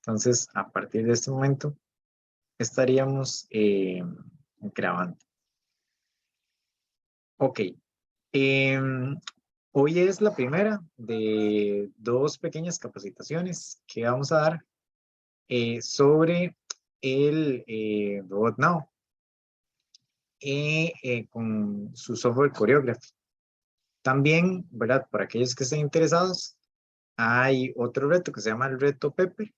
Entonces, a partir de este momento, estaríamos grabando. Ok. Hoy es la primera de dos pequeñas capacitaciones que vamos a dar sobre el Robot Now con su software Choreography. También, ¿verdad? Para aquellos que estén interesados, hay otro reto que se llama el reto Pepper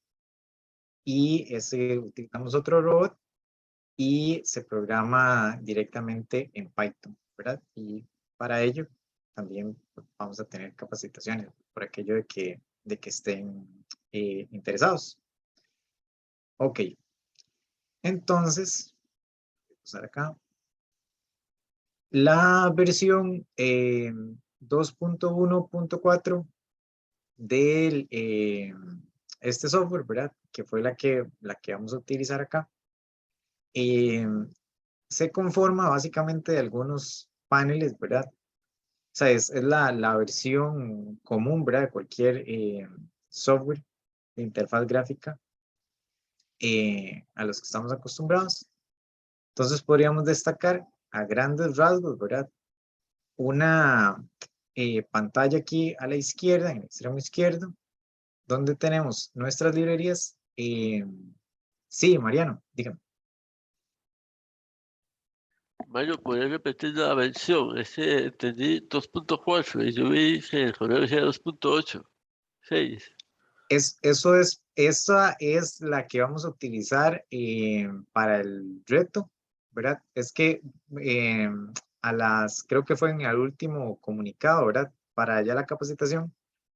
y ese utilizamos otro robot y se programa directamente en Python, ¿verdad? Y para ello también vamos a tener capacitaciones por aquello de que estén interesados. Ok, entonces, vamos a ver acá. La versión 2.1.4 de este software, ¿verdad? Que fue la que vamos a utilizar acá. Se conforma básicamente de algunos paneles, ¿verdad? O sea, es la versión común, ¿verdad? De cualquier software de interfaz gráfica a los que estamos acostumbrados. Entonces podríamos destacar a grandes rasgos, ¿verdad? Una pantalla aquí a la izquierda, en el extremo izquierdo, donde tenemos nuestras librerías. Sí, Mariano, dígame. Mario, ¿podría repetir la versión? Entendí 2.4 y yo vi que el correo decía 2.8, 6. Esa es la que vamos a utilizar para el reto, ¿verdad? Es que eh, creo que fue en el último comunicado, ¿verdad? Para ya la capacitación,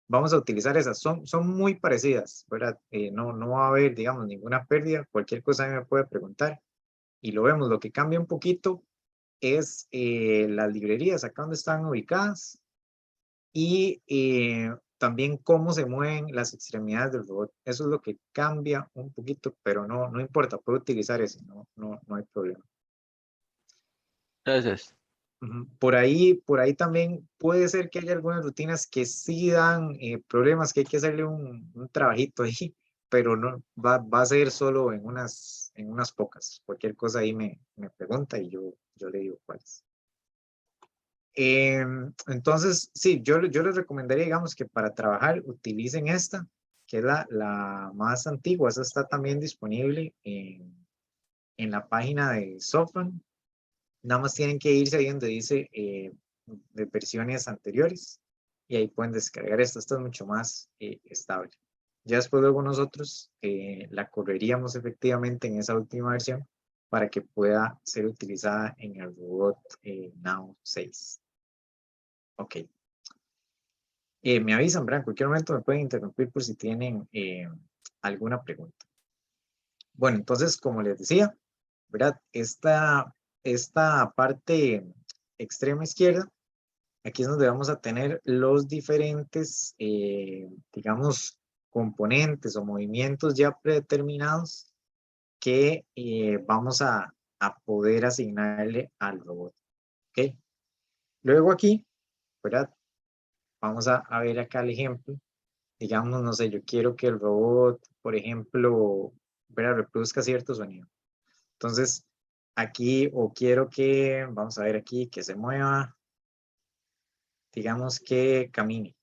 vamos a utilizar esas. Son muy parecidas, ¿verdad? No va a haber, digamos, ninguna pérdida. Cualquier cosa me puede preguntar y lo vemos. Lo que cambia un poquito es las librerías, acá donde están ubicadas y también cómo se mueven las extremidades del robot. Eso es lo que cambia un poquito, pero no importa, puedo utilizar ese, no hay problema. Gracias. Por ahí también puede ser que haya algunas rutinas que sí dan problemas, que hay que hacerle un trabajito ahí, pero no va a ser solo en unas pocas. Cualquier cosa ahí me pregunta y yo le digo cuáles. Entonces, sí, yo les recomendaría, digamos, que para trabajar utilicen esta, que es la más antigua. Esa está también disponible en la página de Software. Nada más tienen que irse ahí donde dice de versiones anteriores y ahí pueden descargar esta. Esta es mucho más estable. Ya después luego nosotros la correríamos efectivamente en esa última versión para que pueda ser utilizada en el robot Now 6. Ok. Me avisan, ¿verdad? En cualquier momento me pueden interrumpir por si tienen alguna pregunta. Bueno, entonces, como les decía, ¿verdad? Esta parte extrema izquierda, aquí es donde vamos a tener los diferentes, digamos, componentes o movimientos ya predeterminados que vamos a poder asignarle al robot. ¿Ok? Luego aquí, ¿verdad? Vamos a ver acá el ejemplo. Digamos, no sé, yo quiero que el robot, por ejemplo, reproduzca cierto sonido. Entonces, aquí, o quiero que, vamos a ver aquí, que se mueva, digamos que camine.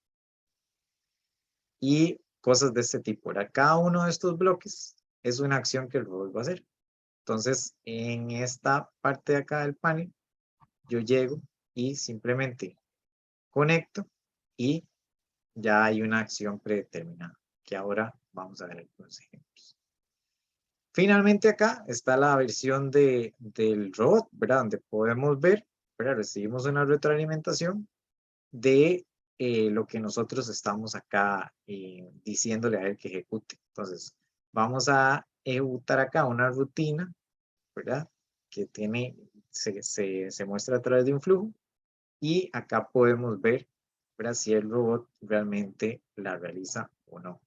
Y cosas de este tipo. Cada uno de estos bloques es una acción que el robot va a hacer. Entonces, en esta parte de acá del panel, yo llego y simplemente conecto y ya hay una acción predeterminada, que ahora vamos a ver algunos ejemplos. Finalmente acá está la versión del robot, ¿verdad? Donde podemos ver, ¿verdad? Recibimos una retroalimentación de lo que nosotros estamos acá diciéndole a él que ejecute. Entonces, vamos a ejecutar acá una rutina, ¿verdad? Que se muestra a través de un flujo y acá podemos ver, ¿verdad? Si el robot realmente la realiza o no.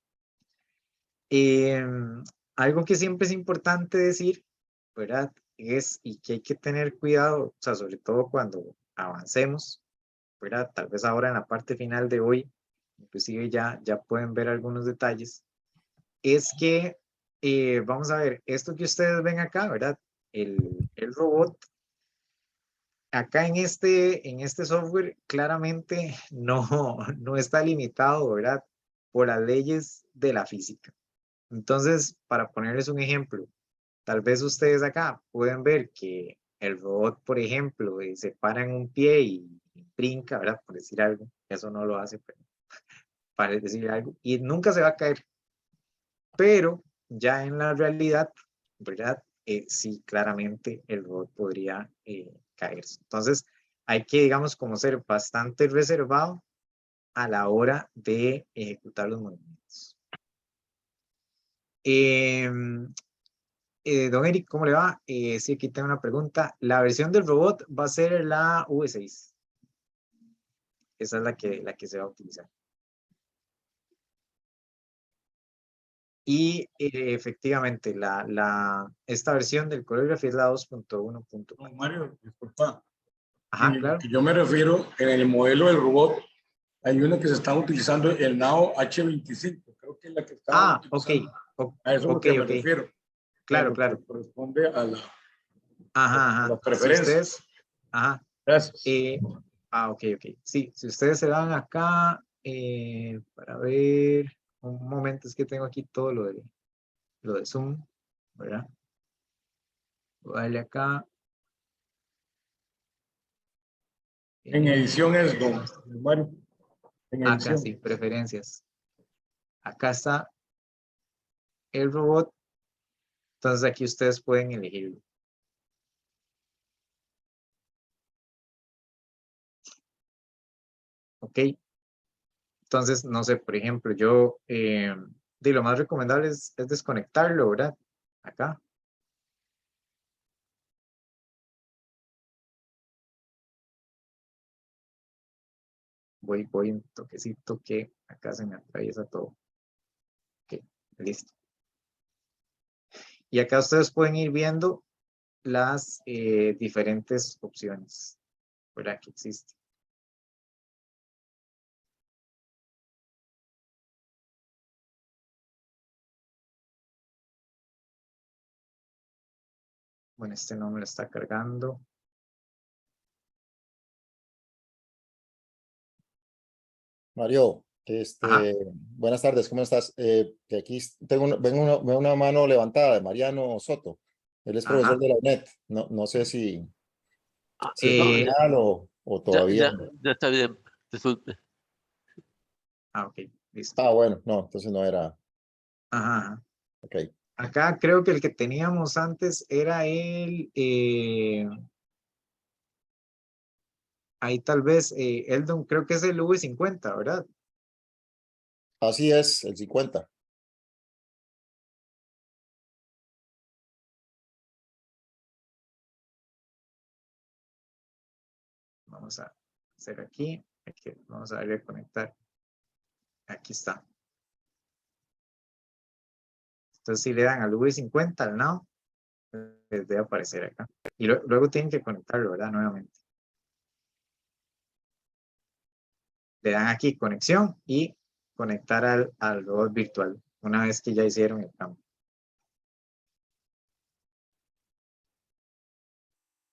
Algo que siempre es importante decir, ¿verdad? Y que hay que tener cuidado, o sea, sobre todo cuando avancemos, ¿verdad? Tal vez ahora en la parte final de hoy, inclusive ya pueden ver algunos detalles, es que vamos a ver, esto que ustedes ven acá, ¿verdad? El robot, acá en este software claramente no está limitado, ¿verdad? Por las leyes de la física. Entonces, para ponerles un ejemplo, tal vez ustedes acá pueden ver que el robot, por ejemplo, se para en un pie y brinca, ¿verdad? Por decir algo, eso no lo hace, pero para decir algo, y nunca se va a caer, pero ya en la realidad, ¿verdad? Sí, claramente el robot podría caerse. Entonces, hay que, digamos, como ser bastante reservado a la hora de ejecutar los movimientos. Don Eric, ¿cómo le va? Sí, aquí tengo una pregunta. La versión del robot va a ser la V6. Esa es la que se va a utilizar. Y efectivamente, esta versión del Choreography es la 2.1. No, Mario, disculpa. Ajá, En claro. lo que yo me refiero, en el modelo del robot, hay uno que se está utilizando, el NAO H25. Creo que es la que está utilizando. Ok. A eso es lo que me refiero. Claro, Lo claro. que corresponde a Ajá. las Si preferencias. ustedes, ajá. Gracias. Ok. Sí, si ustedes se dan acá, para ver, un momento, es que tengo aquí todo lo de Zoom, ¿verdad? Voy a darle acá. En edición es, don Mario. En Acá edición. sí, preferencias. Acá está el robot. Entonces aquí ustedes pueden elegirlo. Ok. Entonces, no sé, por ejemplo, yo, de lo más recomendable es desconectarlo, ¿verdad? Acá. Voy un toquecito que acá se me atraviesa todo. Ok, listo. Y acá ustedes pueden ir viendo las diferentes opciones, ¿verdad? Que existen. Bueno, este no me lo está cargando. Mario, Ajá. buenas tardes, ¿cómo estás? Que aquí veo una mano levantada de Mariano Soto. Él es profesor Ajá. de la UNED. No sé si Ah, es no, señal o todavía. ya está bien. Disculpe. Ok, listo. Bueno, no, entonces no era. Ajá. Ok. Acá creo que el que teníamos antes era ahí tal vez, Eldon, creo que es el V50, ¿verdad? Así es, el 50. Vamos a hacer aquí, vamos a darle a conectar. Aquí está. Entonces, si le dan al V50, al now, les debe aparecer acá. Y luego tienen que conectarlo, ¿verdad? Nuevamente. Le dan aquí conexión y conectar al robot virtual, una vez que ya hicieron el cambio.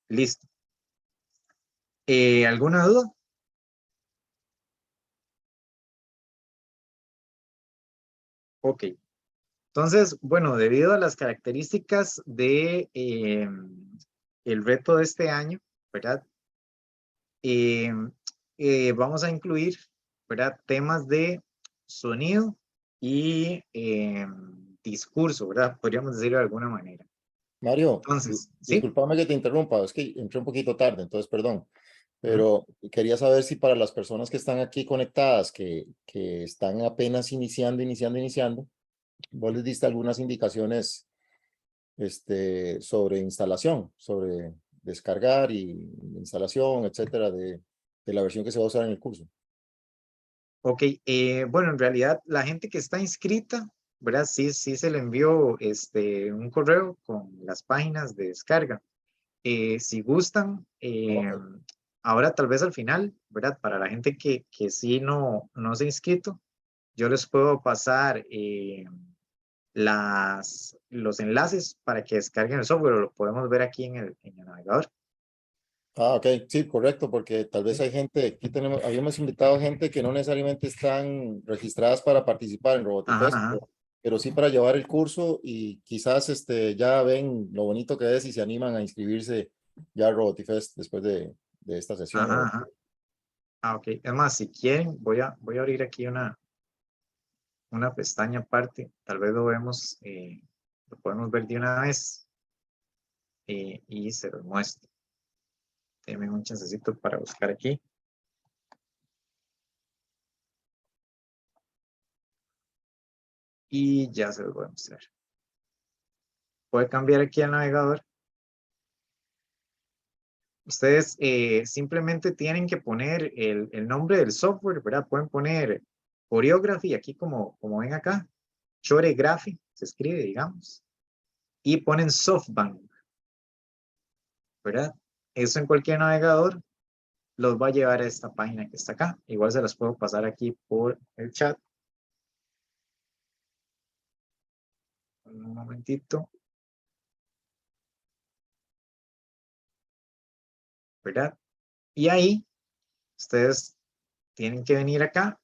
Listo. ¿Alguna duda? Ok. Entonces, bueno, debido a las características de el reto de este año, ¿verdad? Eh, vamos a incluir, ¿verdad? Temas de sonido y discurso, ¿verdad? Podríamos decirlo de alguna manera. Mario, Entonces, ¿sí? discúlpame que te interrumpa, es que entré un poquito tarde, entonces perdón. Pero quería saber si para las personas que están aquí conectadas, que están apenas iniciando, vos les diste algunas indicaciones sobre instalación, sobre descargar y instalación, etcétera, de la versión que se va a usar en el curso. Ok, bueno, en realidad la gente que está inscrita, ¿verdad? Sí se le envió un correo con las páginas de descarga. Si gustan, ahora tal vez al final, ¿verdad? Para la gente que sí no se ha inscrito, yo les puedo pasar los enlaces para que descarguen el software. Lo podemos ver aquí en el navegador. Ah, ok, sí, correcto, porque tal vez hay gente, aquí habíamos invitado gente que no necesariamente están registradas para participar en Robotifest, Ajá. pero sí para llevar el curso y quizás ya ven lo bonito que es y se animan a inscribirse ya a Robotifest después de esta sesión. Ajá. Ok. Es más, si quieren, voy a abrir aquí una pestaña aparte. Tal vez lo podemos ver de una vez y se los muestro. Denme un chancecito para buscar aquí. Y ya se los voy a mostrar. Puede cambiar aquí al navegador. Ustedes simplemente tienen que poner el nombre del software, ¿verdad? Pueden poner Choreography, aquí como ven acá. Choreography, se escribe, digamos. Y ponen SoftBank, ¿verdad? Eso en cualquier navegador los va a llevar a esta página que está acá. Igual se las puedo pasar aquí por el chat. Un momentito. ¿Verdad? Y ahí ustedes tienen que venir acá.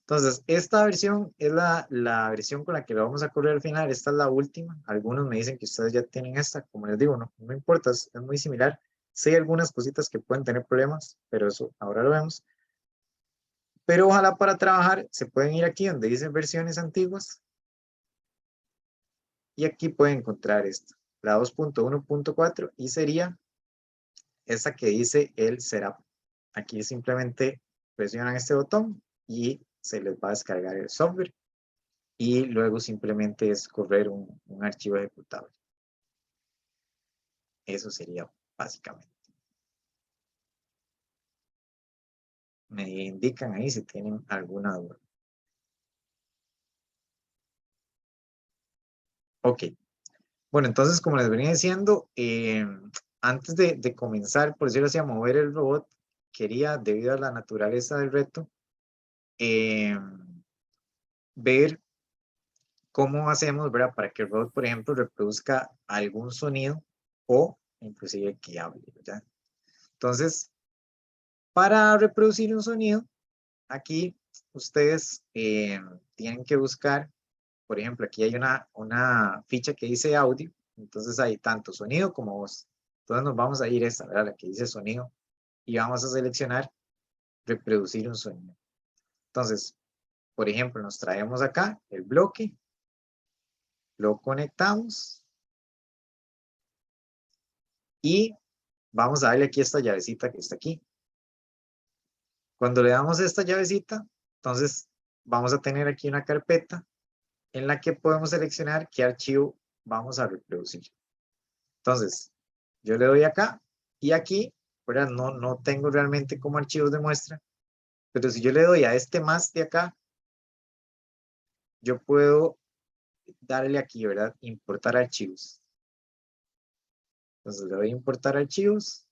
Entonces, esta versión es la versión con la que lo vamos a correr al final. Esta es la última. Algunos me dicen que ustedes ya tienen esta. Como les digo, no importa, es muy similar. Sí hay algunas cositas que pueden tener problemas, pero eso ahora lo vemos. Pero ojalá para trabajar se pueden ir aquí donde dice versiones antiguas. Y aquí pueden encontrar esta, la 2.1.4, y sería esta que dice el setup. Aquí simplemente presionan este botón y se les va a descargar el software. Y luego simplemente es correr un archivo ejecutable. Eso sería básicamente. Me indican ahí si tienen alguna duda. Ok. Bueno, entonces, como les venía diciendo, antes de comenzar, por decirlo así, a mover el robot, quería, debido a la naturaleza del reto, ver cómo hacemos, ¿verdad? Para que el robot, por ejemplo, reproduzca algún sonido o inclusive que hable, ¿verdad? Entonces, para reproducir un sonido, aquí ustedes tienen que buscar, por ejemplo, aquí hay una ficha que dice audio, entonces hay tanto sonido como voz. Entonces nos vamos a ir a esta, ¿verdad? La que dice sonido, y vamos a seleccionar reproducir un sonido. Entonces, por ejemplo, nos traemos acá el bloque, lo conectamos y vamos a darle aquí esta llavecita que está aquí. Cuando le damos esta llavecita, entonces vamos a tener aquí una carpeta en la que podemos seleccionar qué archivo vamos a reproducir. Entonces, yo le doy acá y aquí, ¿verdad? No tengo realmente como archivos de muestra, pero si yo le doy a este más de acá, yo puedo darle aquí, ¿verdad? Importar archivos. Entonces le doy a importar archivos.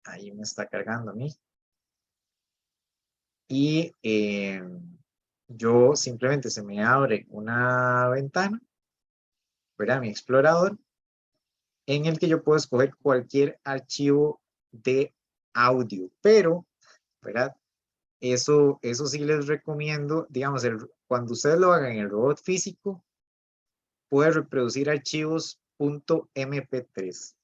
Ahí me está cargando a mí. Y yo simplemente se me abre una ventana, ¿verdad? Mi explorador, en el que yo puedo escoger cualquier archivo de audio, pero, ¿verdad? Eso sí les recomiendo, digamos, cuando ustedes lo hagan en el robot físico, puede reproducir archivos .mp3.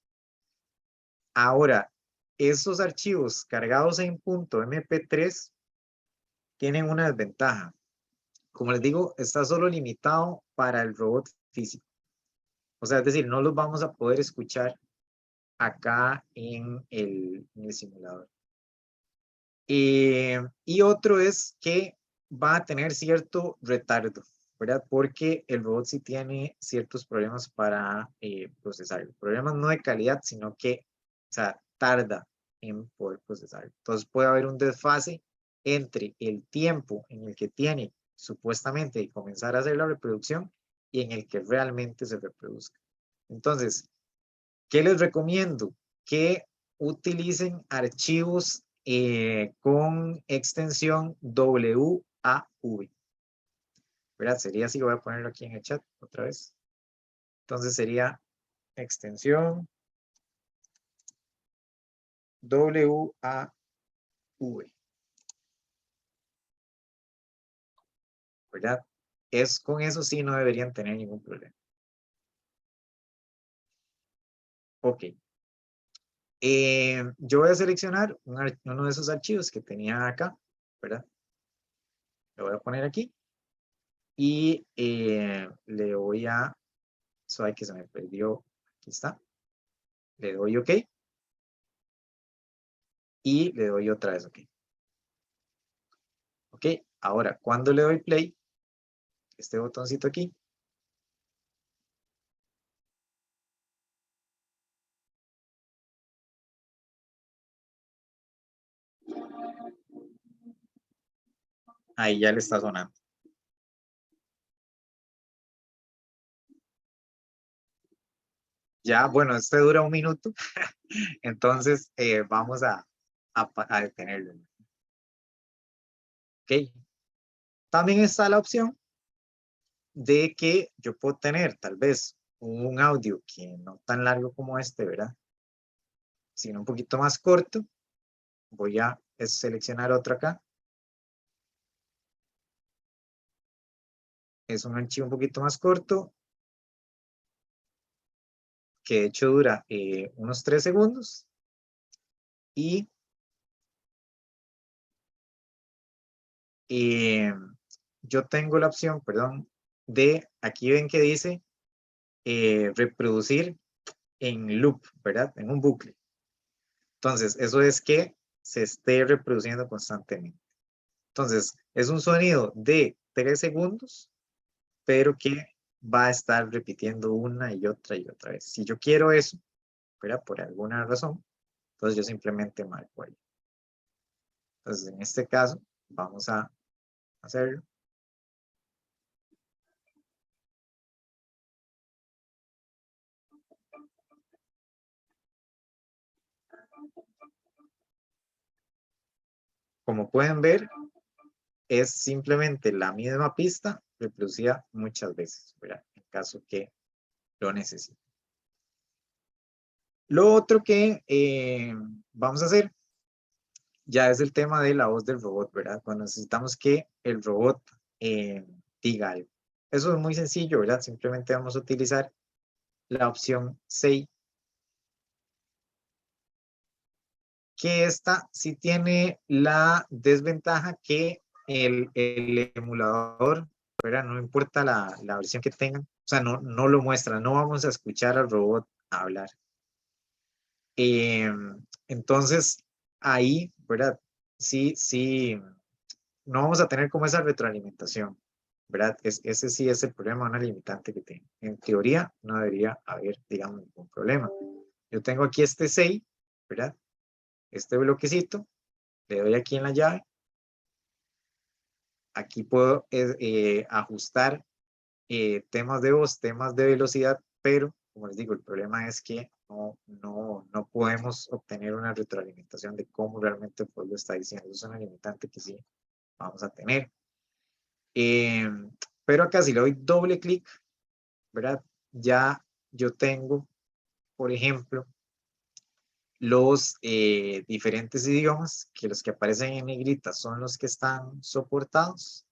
Ahora, esos archivos cargados en .mp3 tienen una desventaja. Como les digo, está solo limitado para el robot físico. O sea, es decir, no los vamos a poder escuchar acá en el simulador. Y otro es que va a tener cierto retardo, ¿verdad? Porque el robot sí tiene ciertos problemas para procesarlo. Problemas no de calidad, sino que, o sea, tarda en poder procesarlo. Entonces puede haber un desfase entre el tiempo en el que tiene supuestamente de comenzar a hacer la reproducción y en el que realmente se reproduzca. Entonces, ¿qué les recomiendo? Que utilicen archivos con extensión WAV. ¿verdad? Sería así, voy a ponerlo aquí en el chat otra vez. Entonces sería extensión WAV. ¿Verdad? Con eso sí no deberían tener ningún problema. Ok. Yo voy a seleccionar uno de esos archivos que tenía acá, ¿verdad? Lo voy a poner aquí. Y le voy a, suave que se me perdió, aquí está. Le doy OK. Y le doy otra vez OK. Ok, ahora cuando le doy play, este botoncito aquí, ahí ya le está sonando. Ya, bueno, este dura 1 minuto, entonces vamos a detenerlo. Ok, también está la opción de que yo puedo tener tal vez un audio que no tan largo como este, ¿verdad? Sino un poquito más corto. Voy a seleccionar otro acá. Es un archivo un poquito más corto, que de hecho dura unos 3 segundos. Y yo tengo la opción, perdón, de, aquí ven que dice reproducir en loop, ¿verdad? En un bucle. Entonces, eso es que se esté reproduciendo constantemente. Entonces, es un sonido de 3 segundos, pero que va a estar repitiendo una y otra vez. Si yo quiero eso, ¿verdad? Por alguna razón, entonces yo simplemente marco ahí. Entonces, en este caso, vamos a hacerlo. Como pueden ver, es simplemente la misma pista reproducida muchas veces, ¿verdad? En caso que lo necesite. Lo otro que vamos a hacer ya es el tema de la voz del robot, ¿verdad? Cuando necesitamos que el robot diga algo. Eso es muy sencillo, ¿verdad? Simplemente vamos a utilizar la opción Say, que esta sí tiene la desventaja que el emulador, ¿verdad? No importa la versión que tengan, o sea, no lo muestra, no vamos a escuchar al robot hablar. Entonces, ahí, ¿verdad? Sí, no vamos a tener como esa retroalimentación, ¿verdad? Ese sí es el problema, una limitante que tengo. En teoría, no debería haber, digamos, ningún problema. Yo tengo aquí este 6, ¿verdad? Este bloquecito, le doy aquí en la llave. Aquí puedo ajustar temas de voz, temas de velocidad, pero como les digo, el problema es que no podemos obtener una retroalimentación de cómo realmente el pueblo está diciendo. Es una limitante que sí vamos a tener. Pero acá si le doy doble clic, ¿verdad? Ya yo tengo, por ejemplo, los diferentes idiomas, que los que aparecen en negrita son los que están soportados.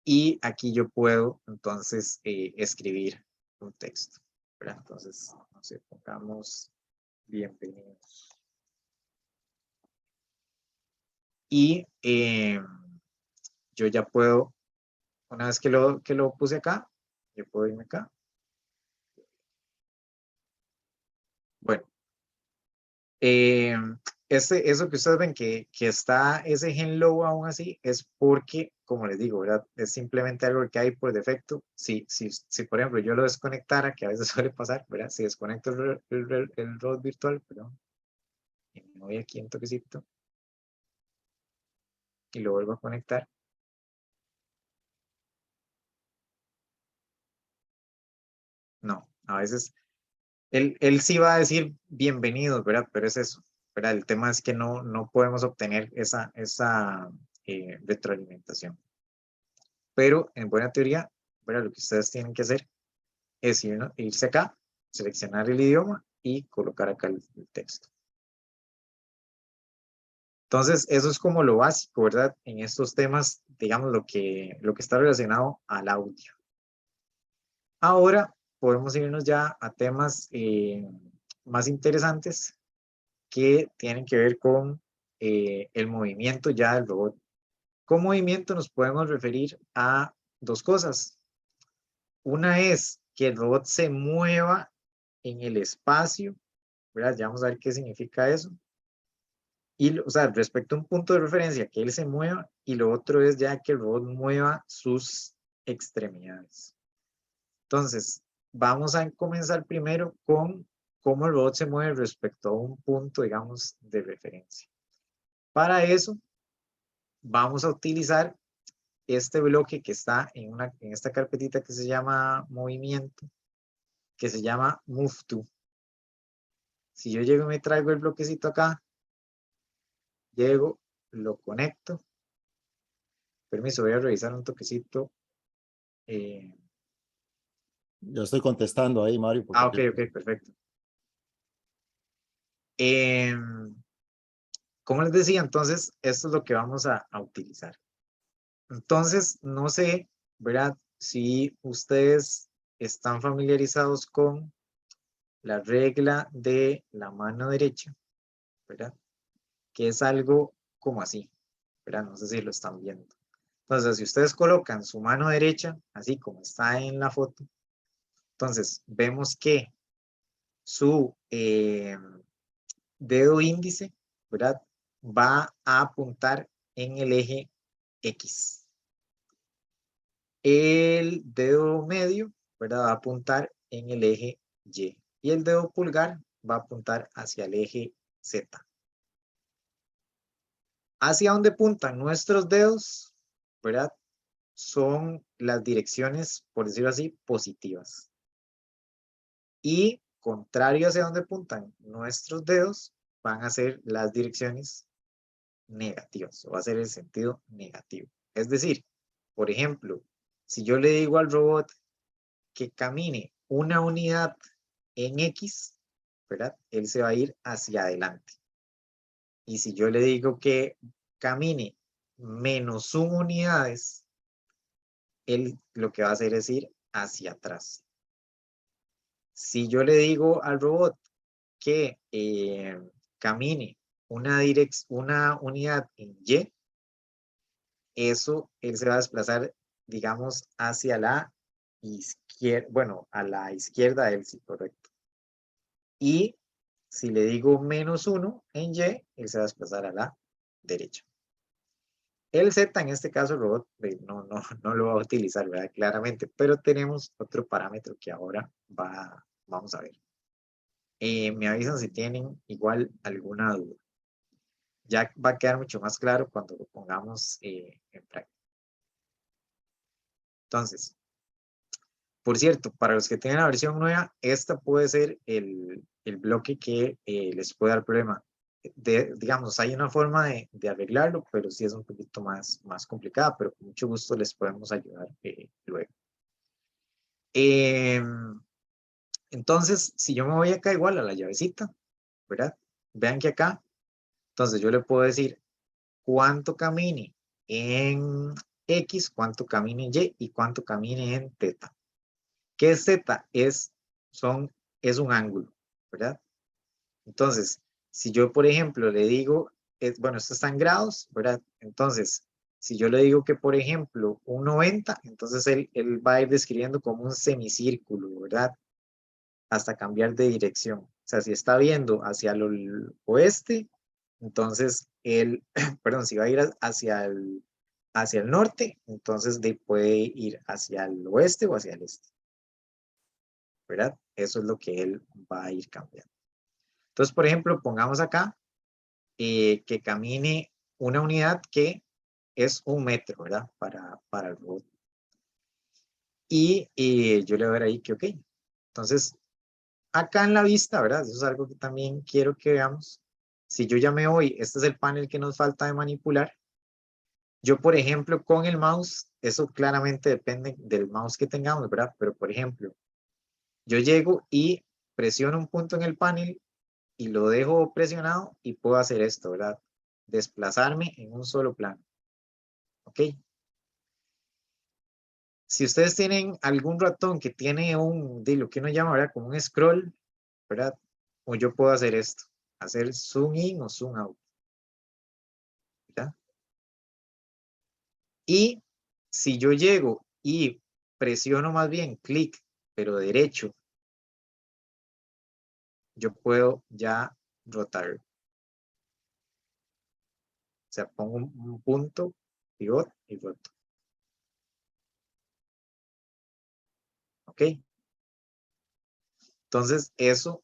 Y aquí yo puedo entonces escribir un texto, ¿verdad? Entonces, no sé, pongamos bienvenidos. Y yo ya puedo, una vez que lo puse acá, yo puedo irme acá. Bueno, eso que ustedes ven que está ese hello aún así es porque, como les digo, ¿verdad? Es simplemente algo que hay por defecto. Si por ejemplo yo lo desconectara, que a veces suele pasar, ¿verdad? Si desconecto el robot virtual, perdón, y me voy aquí un toquecito y lo vuelvo a conectar. No, a veces él sí va a decir bienvenidos, ¿verdad? Pero es eso, ¿verdad? El tema es que no podemos obtener esa retroalimentación. pero en buena teoría, ¿verdad? Lo que ustedes tienen que hacer es irse acá, seleccionar el idioma y colocar acá el texto. Entonces, eso es como lo básico, ¿verdad? En estos temas, digamos, lo que está relacionado al audio. Ahora podemos irnos ya a temas más interesantes que tienen que ver con el movimiento ya del robot. Con movimiento nos podemos referir a dos cosas. Una es que el robot se mueva en el espacio, ¿verdad? Ya vamos a ver qué significa eso. Y, o sea, respecto a un punto de referencia, que él se mueva, y lo otro es ya que el robot mueva sus extremidades. Entonces, vamos a comenzar primero con cómo el robot se mueve respecto a un punto, digamos, de referencia. Para eso, vamos a utilizar este bloque que está en esta carpetita que se llama movimiento, que se llama Move To. Si yo llego y me traigo el bloquecito acá, llego, lo conecto. Permiso, voy a revisar un toquecito. Yo estoy contestando ahí, Mario. Ok, perfecto. Como les decía, entonces, esto es lo que vamos a utilizar. Entonces, no sé, ¿verdad? Si ustedes están familiarizados con la regla de la mano derecha, ¿verdad? Que es algo como así, ¿verdad? No sé si lo están viendo. Entonces, si ustedes colocan su mano derecha, así como está en la foto, entonces vemos que su dedo índice, ¿verdad? Va a apuntar en el eje X. El dedo medio, ¿verdad? Va a apuntar en el eje Y. Y el dedo pulgar va a apuntar hacia el eje Z. Hacia donde apuntan nuestros dedos, ¿verdad? Son las direcciones, por decirlo así, positivas. Y contrario hacia donde apuntan nuestros dedos, van a ser las direcciones negativas, o va a ser el sentido negativo. Es decir, por ejemplo, si yo le digo al robot que camine una unidad en X, ¿verdad? Él se va a ir hacia adelante. Y si yo le digo que camine -1 unidades, él lo que va a hacer es ir hacia atrás. Si yo le digo al robot que camine una unidad en Y, eso él se va a desplazar, digamos, hacia la izquierda, bueno, a la izquierda del sí, correcto. Y si le digo -1 en Y, él se va a desplazar a la derecha. El Z, en este caso, el robot no lo va a utilizar, ¿verdad? Claramente, pero tenemos otro parámetro que ahora vamos a ver. Me avisan si tienen igual alguna duda. Ya va a quedar mucho más claro cuando lo pongamos en práctica. Entonces, por cierto, para los que tienen la versión nueva, esta puede ser el bloque que les puede dar problema. Digamos, hay una forma de arreglarlo, pero sí es un poquito más complicada, pero con mucho gusto les podemos ayudar luego. Entonces, si yo me voy acá igual a la llavecita, ¿verdad? Vean que acá, entonces yo le puedo decir cuánto camine en X, cuánto camine en Y y cuánto camine en teta. ¿Qué es teta? Es un ángulo, ¿verdad? Entonces, si yo, por ejemplo, le digo, bueno, esto está en grados, ¿verdad? Entonces, si yo le digo que, por ejemplo, un 90, entonces él va a ir describiendo como un semicírculo, ¿verdad? Hasta cambiar de dirección. O sea, si está viendo hacia el oeste, entonces él, perdón, si va a ir hacia el norte, entonces puede ir hacia el oeste o hacia el este, ¿verdad? Eso es lo que él va a ir cambiando. Entonces, por ejemplo, pongamos acá que camine una unidad que es 1 metro, ¿verdad? Para el robot. Y yo le voy a ver ahí que ok. Entonces, acá en la vista, ¿verdad? Eso es algo que también quiero que veamos. Si yo ya me voy, este es el panel que nos falta de manipular. Yo, por ejemplo, con el mouse, eso claramente depende del mouse que tengamos, ¿verdad? Pero, por ejemplo, yo llego y presiono un punto en el panel y lo dejo presionado y puedo hacer esto, ¿verdad? Desplazarme en un solo plano. ¿Ok? Si ustedes tienen algún ratón que tiene de lo que uno llama, ¿verdad? Como un scroll, ¿verdad? O yo puedo hacer esto, hacer zoom in o zoom out, ¿verdad? Y si yo llego y presiono más bien clic, pero derecho, yo puedo ya rotar. O sea, pongo un punto, pivot y roto. ¿Ok? Entonces, eso,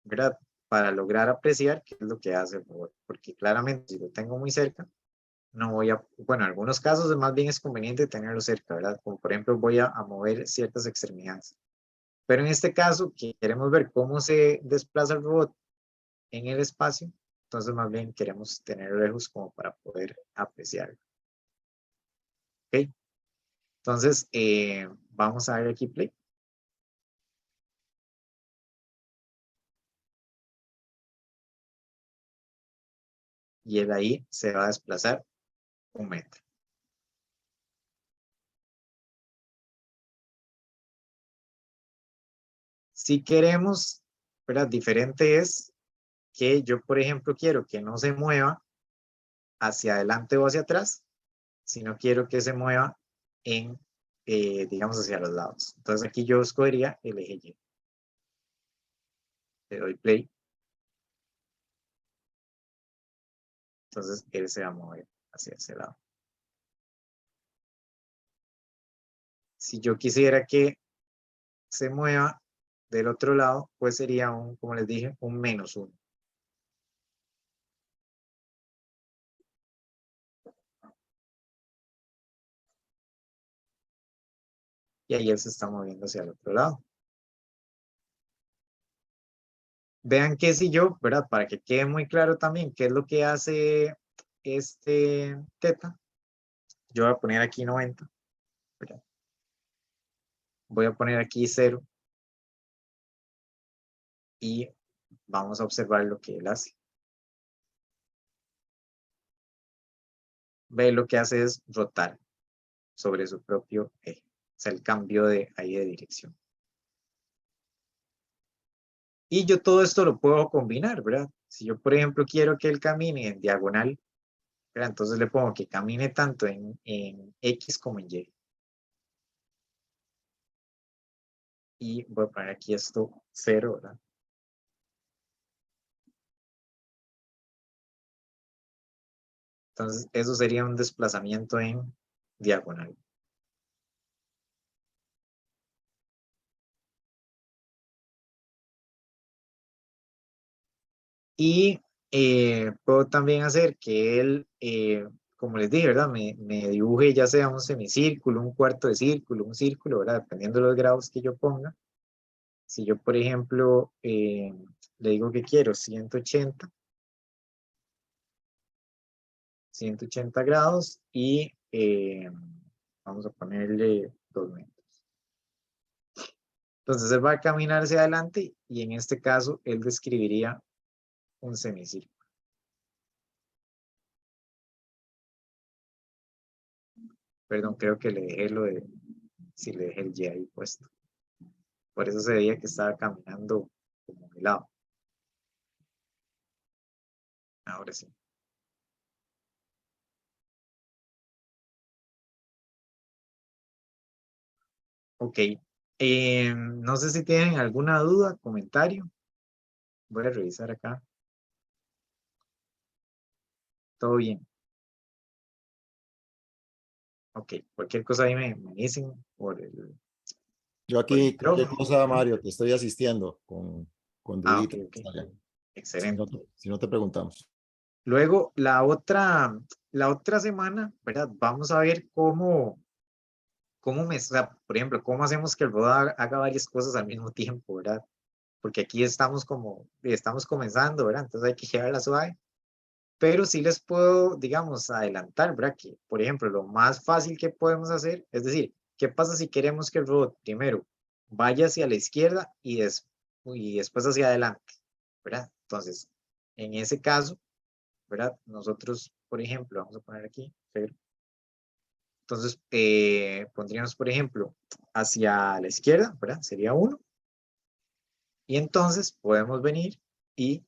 ¿verdad? Para lograr apreciar qué es lo que hace el robot. Porque claramente, si lo tengo muy cerca, no voy a, bueno, en algunos casos más bien es conveniente tenerlo cerca, ¿verdad? Como por ejemplo, voy a mover ciertas extremidades. Pero en este caso, que queremos ver cómo se desplaza el robot en el espacio, entonces más bien queremos tener lejos como para poder apreciarlo. ¿Ok? Entonces, vamos a ver aquí play. Y él ahí se va a desplazar 1 metro. Si queremos, ¿verdad? Diferente es que yo, por ejemplo, quiero que no se mueva hacia adelante o hacia atrás, sino quiero que se mueva en, digamos, hacia los lados. Entonces aquí yo escogería el eje Y. Le doy play. Entonces él se va a mover hacia ese lado. Si yo quisiera que se mueva del otro lado, pues sería un, como les dije, un -1. Y ahí él se está moviendo hacia el otro lado. Vean que si yo, ¿verdad? Para que quede muy claro también qué es lo que hace este teta. Yo voy a poner aquí 90. ¿Verdad? Voy a poner aquí 0. Y vamos a observar lo que él hace. Ve, lo que hace es rotar sobre su propio eje. O sea, el cambio de ahí de dirección. Y yo todo esto lo puedo combinar, ¿verdad? Si yo, por ejemplo, quiero que él camine en diagonal, ¿verdad? Entonces le pongo que camine tanto en X como en Y. Y voy a poner aquí esto 0, ¿verdad? Entonces, eso sería un desplazamiento en diagonal. Y puedo también hacer que él, como les dije, ¿verdad? Me dibuje ya sea un semicírculo, un cuarto de círculo, un círculo, ¿verdad? Dependiendo de los grados que yo ponga. Si yo, por ejemplo, le digo que quiero 180 grados y vamos a ponerle 2 metros. Entonces él va a caminar hacia adelante y en este caso él describiría un semicírculo. Perdón, creo que le dejé lo de, si le dejé el Y ahí puesto. Por eso se veía que estaba caminando como de lado. Ahora sí. Ok. No sé si tienen alguna duda, comentario. Voy a revisar acá. Todo bien. Ok, cualquier cosa ahí me dicen Yo por el aquí, cualquier micrófono. cosa, Mario, te estoy asistiendo con Ah, ok, duditas. ok. Si no, Excelente. si no te preguntamos. Luego, la otra semana, ¿verdad? Vamos a ver o sea, por ejemplo, cómo hacemos que el robot haga varias cosas al mismo tiempo, ¿verdad? Porque aquí estamos comenzando, ¿verdad? Entonces hay que llevarla suave. pero sí les puedo, digamos, adelantar, ¿verdad? Que, por ejemplo, lo más fácil que podemos hacer, es decir, ¿qué pasa si queremos que el robot primero vaya hacia la izquierda y después hacia adelante, ¿verdad? Entonces, en ese caso, ¿verdad? Nosotros, por ejemplo, vamos a poner aquí, pero, entonces, pondríamos, por ejemplo, hacia la izquierda, ¿verdad? Sería 1. Y entonces podemos venir y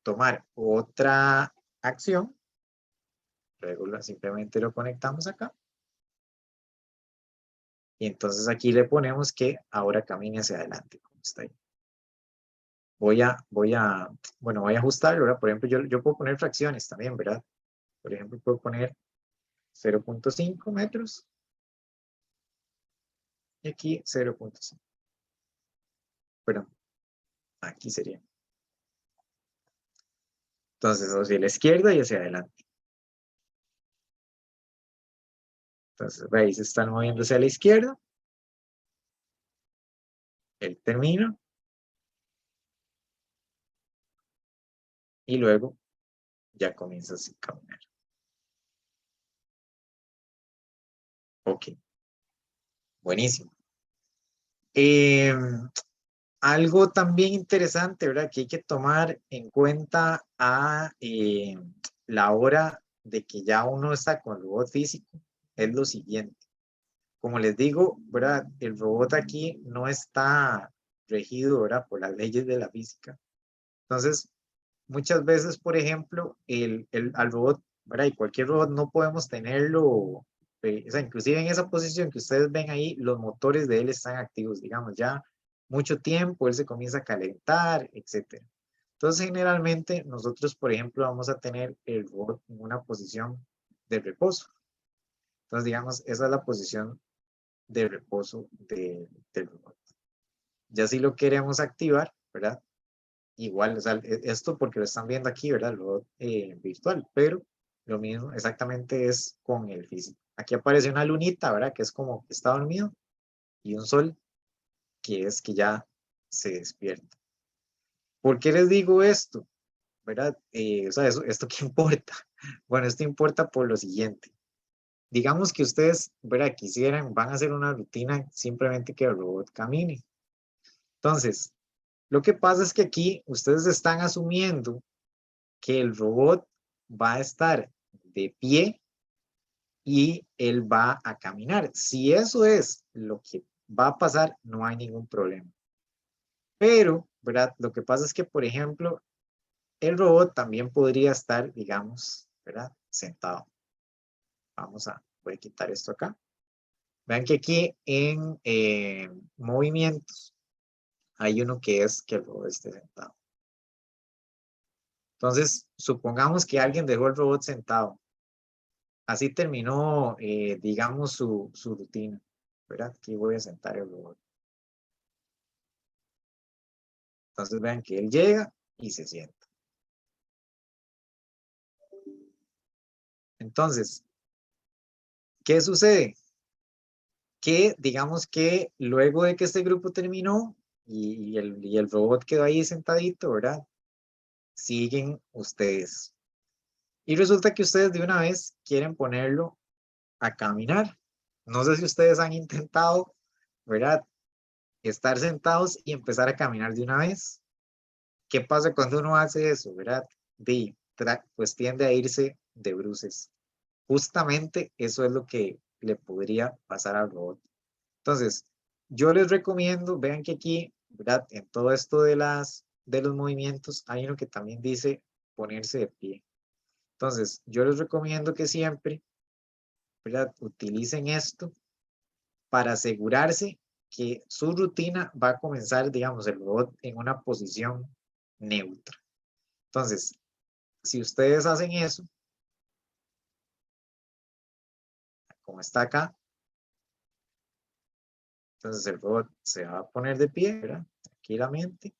tomar otra acción. Luego simplemente lo conectamos acá. Y entonces aquí le ponemos que ahora camine hacia adelante, como está ahí. Voy a ajustarlo, ¿verdad? Por ejemplo, yo puedo poner fracciones también, ¿verdad? Por ejemplo, puedo poner 0.5 metros. Y aquí 0.5. Perdón, aquí sería. Entonces, hacia la izquierda y hacia adelante. Entonces, veis, se están moviendo hacia la izquierda. Él termina. Y luego ya comienza a caminar. Ok. Buenísimo. Algo también interesante, ¿verdad? Que hay que tomar en cuenta a la hora de que ya uno está con el robot físico es lo siguiente. Como les digo, ¿verdad? El robot aquí no está regido, ¿verdad? Por las leyes de la física. Entonces, muchas veces, por ejemplo, al robot, ¿verdad? Y cualquier robot no podemos tenerlo, o sea, inclusive en esa posición que ustedes ven ahí, los motores de él están activos, digamos, ya mucho tiempo, él se comienza a calentar, etcétera. Entonces, generalmente, nosotros, por ejemplo, vamos a tener el robot en una posición de reposo. Entonces, digamos, esa es la posición de reposo del robot. Ya si lo queremos activar, ¿verdad? Igual, o sea, esto porque lo están viendo aquí, ¿verdad? Lo virtual, pero lo mismo exactamente es con el físico. Aquí aparece una lunita, ¿verdad? Que es como que está dormido, y un sol que es que ya se despierta. ¿Por qué les digo esto? ¿Verdad? O sea, ¿esto qué importa? Bueno, esto importa por lo siguiente. Digamos que ustedes, ¿verdad? Quisieran, van a hacer una rutina simplemente que el robot camine. Entonces, lo que pasa es que aquí ustedes están asumiendo que el robot va a estar de pie y él va a caminar. Si eso es lo que va a pasar, no hay ningún problema. Pero, ¿verdad? Lo que pasa es que, por ejemplo, el robot también podría estar, digamos, ¿verdad? Sentado. Voy a quitar esto acá. Vean que aquí en movimientos hay uno que es que el robot esté sentado. Entonces, supongamos que alguien dejó el robot sentado. Así terminó, digamos, su rutina, ¿verdad? Aquí voy a sentar el robot. Entonces vean que él llega y se sienta. Entonces, ¿qué sucede? Que digamos que luego de que este grupo terminó y el robot quedó ahí sentadito, ¿verdad? Siguen ustedes. Y resulta que ustedes de una vez quieren ponerlo a caminar. No sé si ustedes han intentado, ¿verdad? Estar sentados y empezar a caminar de una vez. ¿Qué pasa cuando uno hace eso, verdad? Pues tiende a irse de bruces. Justamente eso es lo que le podría pasar al robot. Entonces, yo les recomiendo, vean que aquí, ¿verdad? En todo esto de los movimientos, hay uno que también dice ponerse de pie. Entonces, yo les recomiendo que siempre, ¿verdad? Utilicen esto para asegurarse que su rutina va a comenzar, digamos, el robot en una posición neutra. Entonces, si ustedes hacen eso, como está acá, entonces el robot se va a poner de pie, ¿verdad? Tranquilamente.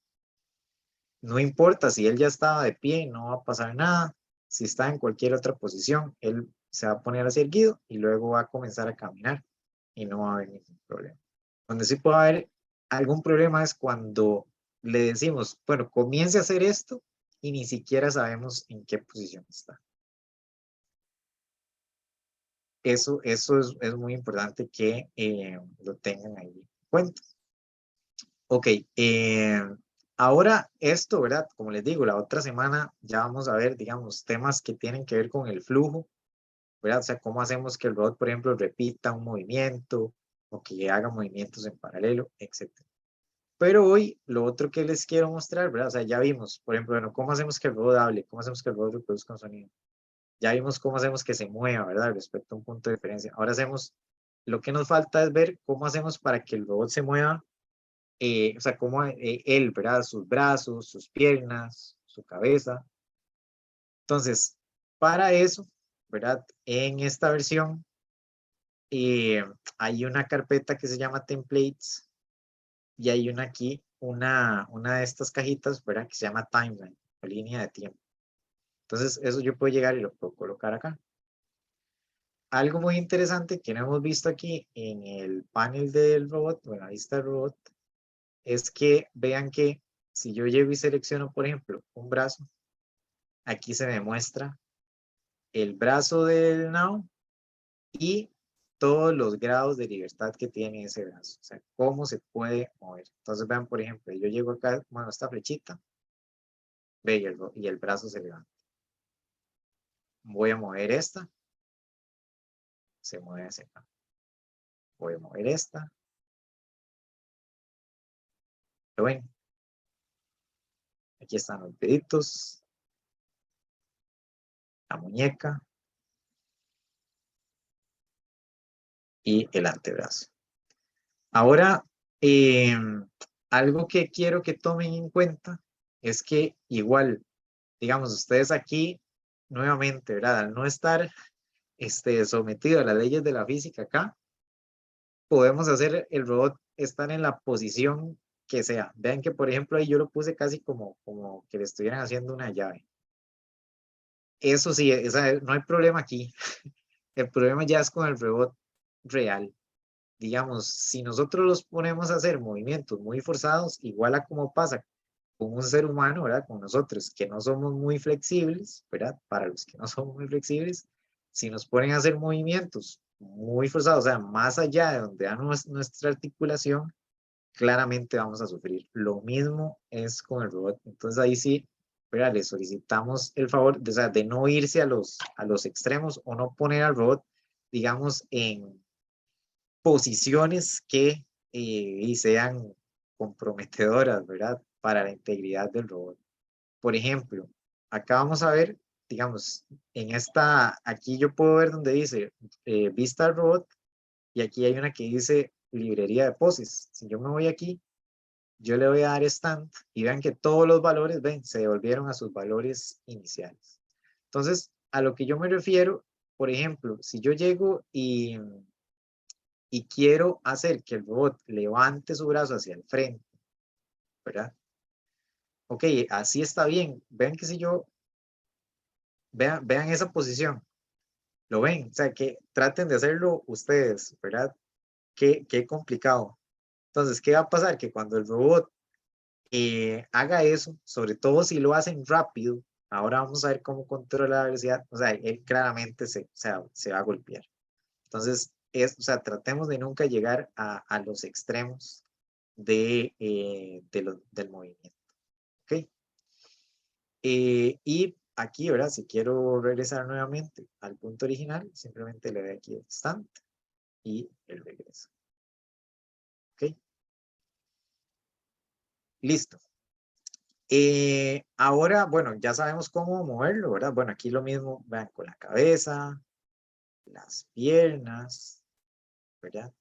No importa si él ya estaba de pie, no va a pasar nada. Si está en cualquier otra posición, él se va a poner así erguido y luego va a comenzar a caminar y no va a haber ningún problema. Donde sí puede haber algún problema es cuando le decimos, bueno, comience a hacer esto y ni siquiera sabemos en qué posición está. Eso es muy importante que lo tengan ahí en cuenta. Ok, ahora esto, ¿verdad? Como les digo, la otra semana ya vamos a ver, digamos, temas que tienen que ver con el flujo, ¿verdad? O sea, cómo hacemos que el robot, por ejemplo, repita un movimiento o que haga movimientos en paralelo, etc. Pero hoy lo otro que les quiero mostrar, ¿verdad? O sea, ya vimos, por ejemplo, bueno, cómo hacemos que el robot hable, cómo hacemos que el robot reproduzca un sonido. Ya vimos cómo hacemos que se mueva, ¿verdad? Respecto a un punto de diferencia. Ahora lo que nos falta es ver cómo hacemos para que el robot se mueva, o sea, cómo él, ¿verdad? Sus brazos, sus piernas, su cabeza. Entonces, para eso, ¿verdad? En esta versión hay una carpeta que se llama templates y hay una de estas cajitas, ¿verdad? Que se llama timeline, o línea de tiempo. Entonces, eso yo puedo llegar y lo puedo colocar acá. Algo muy interesante que no hemos visto aquí en el panel del robot, o en la vista del robot, es que vean que si yo llego y selecciono, por ejemplo, un brazo, aquí se me muestra el brazo del Now y todos los grados de libertad que tiene ese brazo, o sea, cómo se puede mover. Entonces vean, por ejemplo, yo llego acá, bueno, esta flechita, ve y el brazo se levanta. Voy a mover esta, se mueve hacia acá. Voy a mover esta. ¿Lo ven? Aquí están los deditos, la muñeca y el antebrazo. Ahora, algo que quiero que tomen en cuenta es que igual, digamos, ustedes aquí, nuevamente, ¿verdad? Al no estar sometido a las leyes de la física acá, podemos hacer el robot estar en la posición que sea. Vean que, por ejemplo, ahí yo lo puse casi como que le estuvieran haciendo una llave. Eso sí, no hay problema aquí. El problema ya es con el robot real. Digamos, si nosotros los ponemos a hacer movimientos muy forzados, igual a como pasa con un ser humano, ¿verdad? Con nosotros, que no somos muy flexibles, ¿verdad? Para los que no somos muy flexibles, si nos ponen a hacer movimientos muy forzados, o sea, más allá de donde da nuestra articulación, claramente vamos a sufrir. Lo mismo es con el robot. Entonces ahí sí, ¿verdad? Le solicitamos el favor de, o sea, de no irse a los extremos o no poner al robot, digamos, en posiciones que y sean comprometedoras, ¿verdad? Para la integridad del robot. Por ejemplo, acá vamos a ver, digamos, aquí yo puedo ver donde dice vista al robot y aquí hay una que dice librería de poses. Si yo me voy aquí, yo le voy a dar stand y vean que todos los valores, ven, se devolvieron a sus valores iniciales. Entonces, a lo que yo me refiero, por ejemplo, si yo llego y quiero hacer que el robot levante su brazo hacia el frente, ¿verdad? Ok, así está bien. Vean que si yo, vean esa posición, lo ven, o sea, que traten de hacerlo ustedes, ¿verdad? Qué complicado. Entonces, ¿qué va a pasar? Que cuando el robot haga eso, sobre todo si lo hacen rápido, ahora vamos a ver cómo controla la velocidad, o sea, él claramente se va a golpear. Entonces, o sea, tratemos de nunca llegar a los extremos del movimiento. ¿Ok? Y aquí, ¿verdad? Si quiero regresar nuevamente al punto original, simplemente le doy aquí el stand y el regreso. ¿Ok? Listo. Ahora, bueno, ya sabemos cómo moverlo, ¿verdad? Bueno, aquí lo mismo, vean, con la cabeza, las piernas, ¿verdad?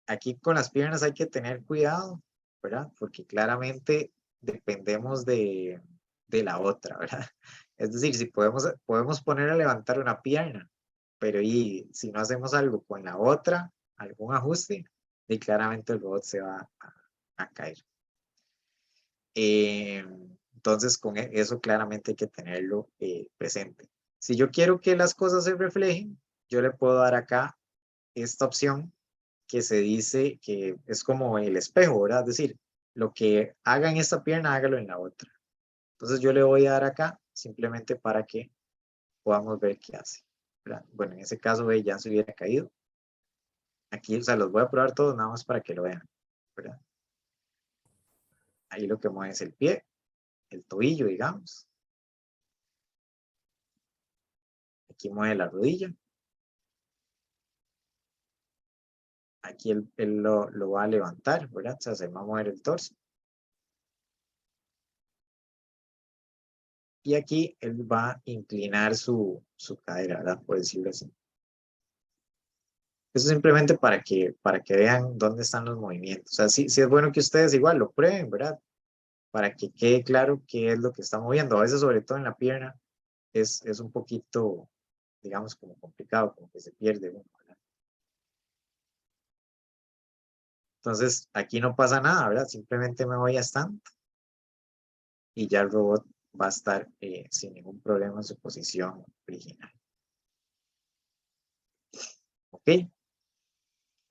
Aquí con las piernas hay que tener cuidado, ¿verdad? Porque claramente dependemos de la otra, ¿verdad? Es decir, si podemos poner a levantar una pierna, pero y si no hacemos algo con la otra, algún ajuste, y claramente el robot se va a caer. Entonces, con eso claramente hay que tenerlo presente. Si yo quiero que las cosas se reflejen, yo le puedo dar acá esta opción que se dice que es como el espejo, ¿verdad? Es decir, lo que haga en esta pierna, hágalo en la otra. Entonces yo le voy a dar acá simplemente para que podamos ver qué hace, ¿verdad? Bueno, en ese caso ya se hubiera caído. Aquí, o sea, los voy a probar todos nada más para que lo vean, ¿verdad? Ahí lo que mueve es el pie, el tobillo, digamos. Aquí mueve la rodilla. Aquí él lo va a levantar, ¿verdad? O sea, se va a mover el torso. Y aquí él va a inclinar su cadera, ¿verdad? Por decirlo así. Eso simplemente para que vean dónde están los movimientos. O sea, sí es bueno que ustedes igual lo prueben, ¿verdad? Para que quede claro qué es lo que está moviendo. A veces, sobre todo en la pierna, es un poquito, digamos, como complicado, como que se pierde uno, ¿verdad? Entonces, aquí no pasa nada, ¿verdad? Simplemente me voy a stand y ya el robot va a estar sin ningún problema en su posición original. ¿Ok?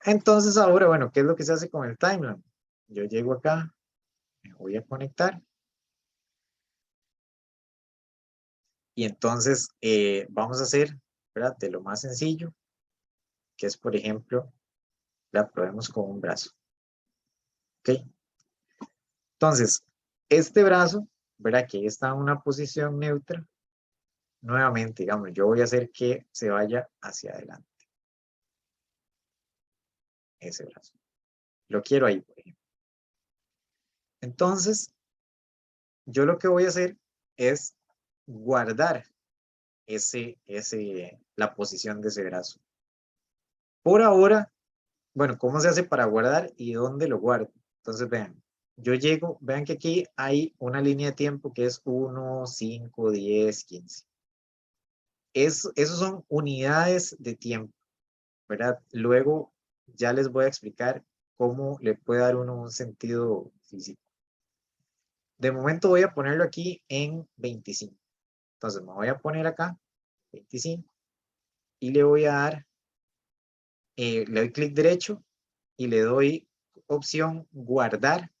Entonces ahora, bueno, ¿qué es lo que se hace con el timeline? Yo llego acá, me voy a conectar. Y entonces vamos a hacer, ¿verdad? De lo más sencillo, que es, por ejemplo, la probemos con un brazo. ¿Ok? Entonces, este brazo, ¿verdad? Que está en una posición neutra. Nuevamente, digamos, yo voy a hacer que se vaya hacia adelante. Ese brazo. Lo quiero ahí, por ejemplo. Entonces, yo lo que voy a hacer es guardar la posición de ese brazo. Por ahora, bueno, ¿cómo se hace para guardar y dónde lo guardo? Entonces, vean, yo llego, vean que aquí hay una línea de tiempo que es 1, 5, 10, 15. Esos son unidades de tiempo, ¿verdad? Luego ya les voy a explicar cómo le puede dar uno un sentido físico. De momento voy a ponerlo aquí en 25. Entonces me voy a poner acá, 25, y le voy a dar, le doy clic derecho y le doy opción guardar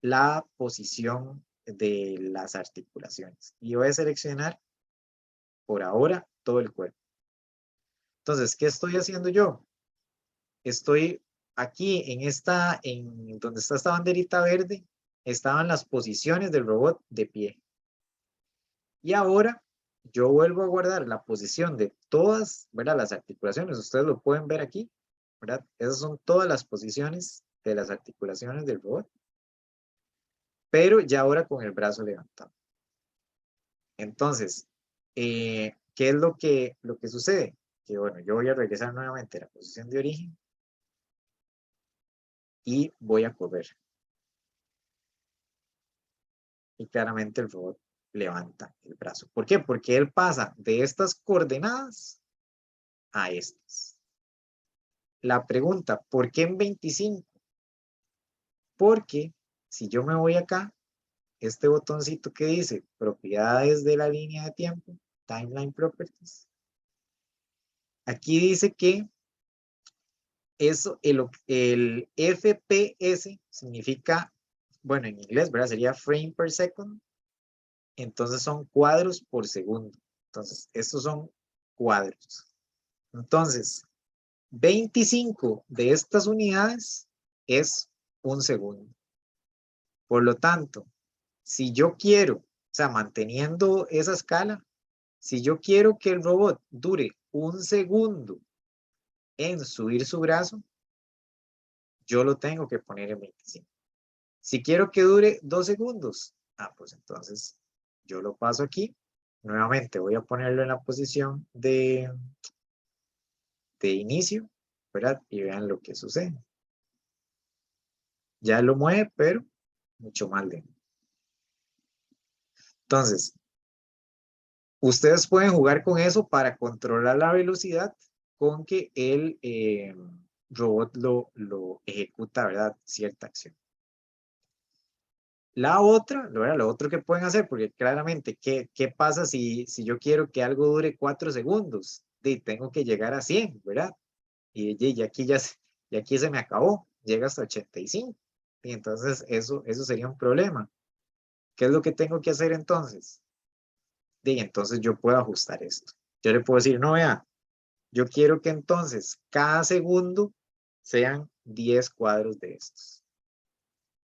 la posición de las articulaciones. Y voy a seleccionar por ahora todo el cuerpo. Entonces, ¿qué estoy haciendo yo? Estoy aquí en donde está esta banderita verde, estaban las posiciones del robot de pie. Y ahora yo vuelvo a guardar la posición de todas, ¿verdad? Las articulaciones, ustedes lo pueden ver aquí, ¿verdad? Esas son todas las posiciones de las articulaciones del robot, pero ya ahora con el brazo levantado. Entonces, ¿qué es lo que sucede? Que bueno, yo voy a regresar nuevamente a la posición de origen y voy a correr. Y claramente el robot levanta el brazo. ¿Por qué? Porque él pasa de estas coordenadas a estas. La pregunta, ¿por qué en 25? Porque si yo me voy acá, este botoncito que dice propiedades de la línea de tiempo, Timeline Properties, aquí dice que eso, el FPS significa, bueno, en inglés, ¿verdad? Sería frame per second. Entonces son cuadros por segundo. Entonces, estos son cuadros. Entonces, 25 de estas unidades es un segundo. Por lo tanto, si yo quiero, o sea, manteniendo esa escala, si yo quiero que el robot dure un segundo en subir su brazo, yo lo tengo que poner en 25. Si quiero que dure 2 segundos, pues entonces yo lo paso aquí. Nuevamente voy a ponerlo en la posición de inicio, ¿verdad? Y vean lo que sucede. Ya lo mueve, pero mucho más lento. Entonces, ustedes pueden jugar con eso para controlar la velocidad con que el robot lo ejecuta, ¿verdad? Cierta acción. La otra, ¿verdad? Lo otro que pueden hacer, porque claramente, ¿qué pasa si yo quiero que algo dure 4 segundos? Tengo que llegar a 100, ¿verdad? Y aquí y aquí se me acabó, llega hasta 85. Y entonces eso sería un problema. ¿Qué es lo que tengo que hacer entonces? Y entonces yo puedo ajustar esto. Yo le puedo decir, no, vea, yo quiero que entonces cada segundo sean 10 cuadros de estos.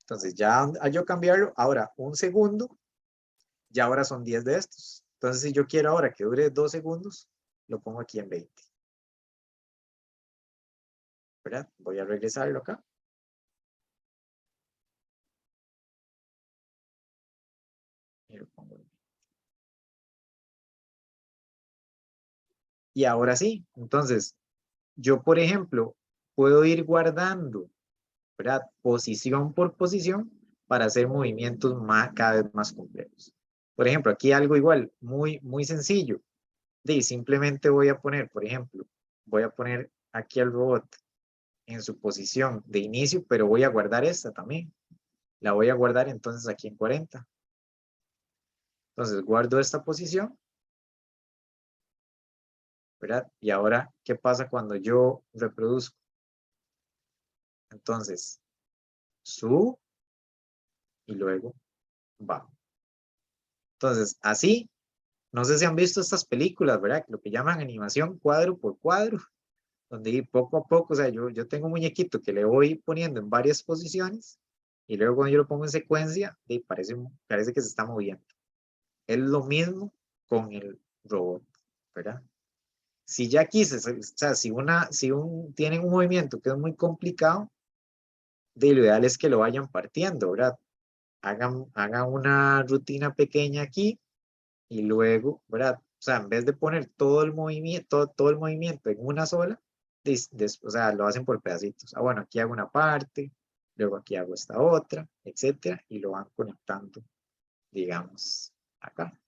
Entonces ya al yo cambiarlo, ahora un segundo, ya ahora son 10 de estos. Entonces si yo quiero ahora que dure 2 segundos, lo pongo aquí en 20. ¿Verdad? Voy a regresarlo acá. Y lo pongo en 20. Y ahora sí, entonces, yo por ejemplo, puedo ir guardando, ¿verdad? Posición por posición para hacer movimientos cada vez más complejos. Por ejemplo, aquí algo igual, muy sencillo. Simplemente voy a poner, por ejemplo, voy a poner aquí al robot en su posición de inicio, pero voy a guardar esta también. La voy a guardar entonces aquí en 40. Entonces guardo esta posición, ¿verdad? Y ahora, ¿qué pasa cuando yo reproduzco? Entonces, subo y luego bajo. Entonces, así, no sé si han visto estas películas, ¿verdad? Lo que llaman animación cuadro por cuadro, donde poco a poco, o sea, yo tengo un muñequito que le voy poniendo en varias posiciones y luego cuando yo lo pongo en secuencia, parece que se está moviendo. Es lo mismo con el robot, ¿verdad? Si ya aquí, o sea, si tienen un movimiento que es muy complicado, lo ideal es que lo vayan partiendo, ¿verdad? Hagan una rutina pequeña aquí y luego, ¿verdad? O sea, en vez de poner todo el movimiento en una sola, o sea, lo hacen por pedacitos. Ah, bueno, aquí hago una parte, luego aquí hago esta otra, etcétera, y lo van conectando, digamos, acá.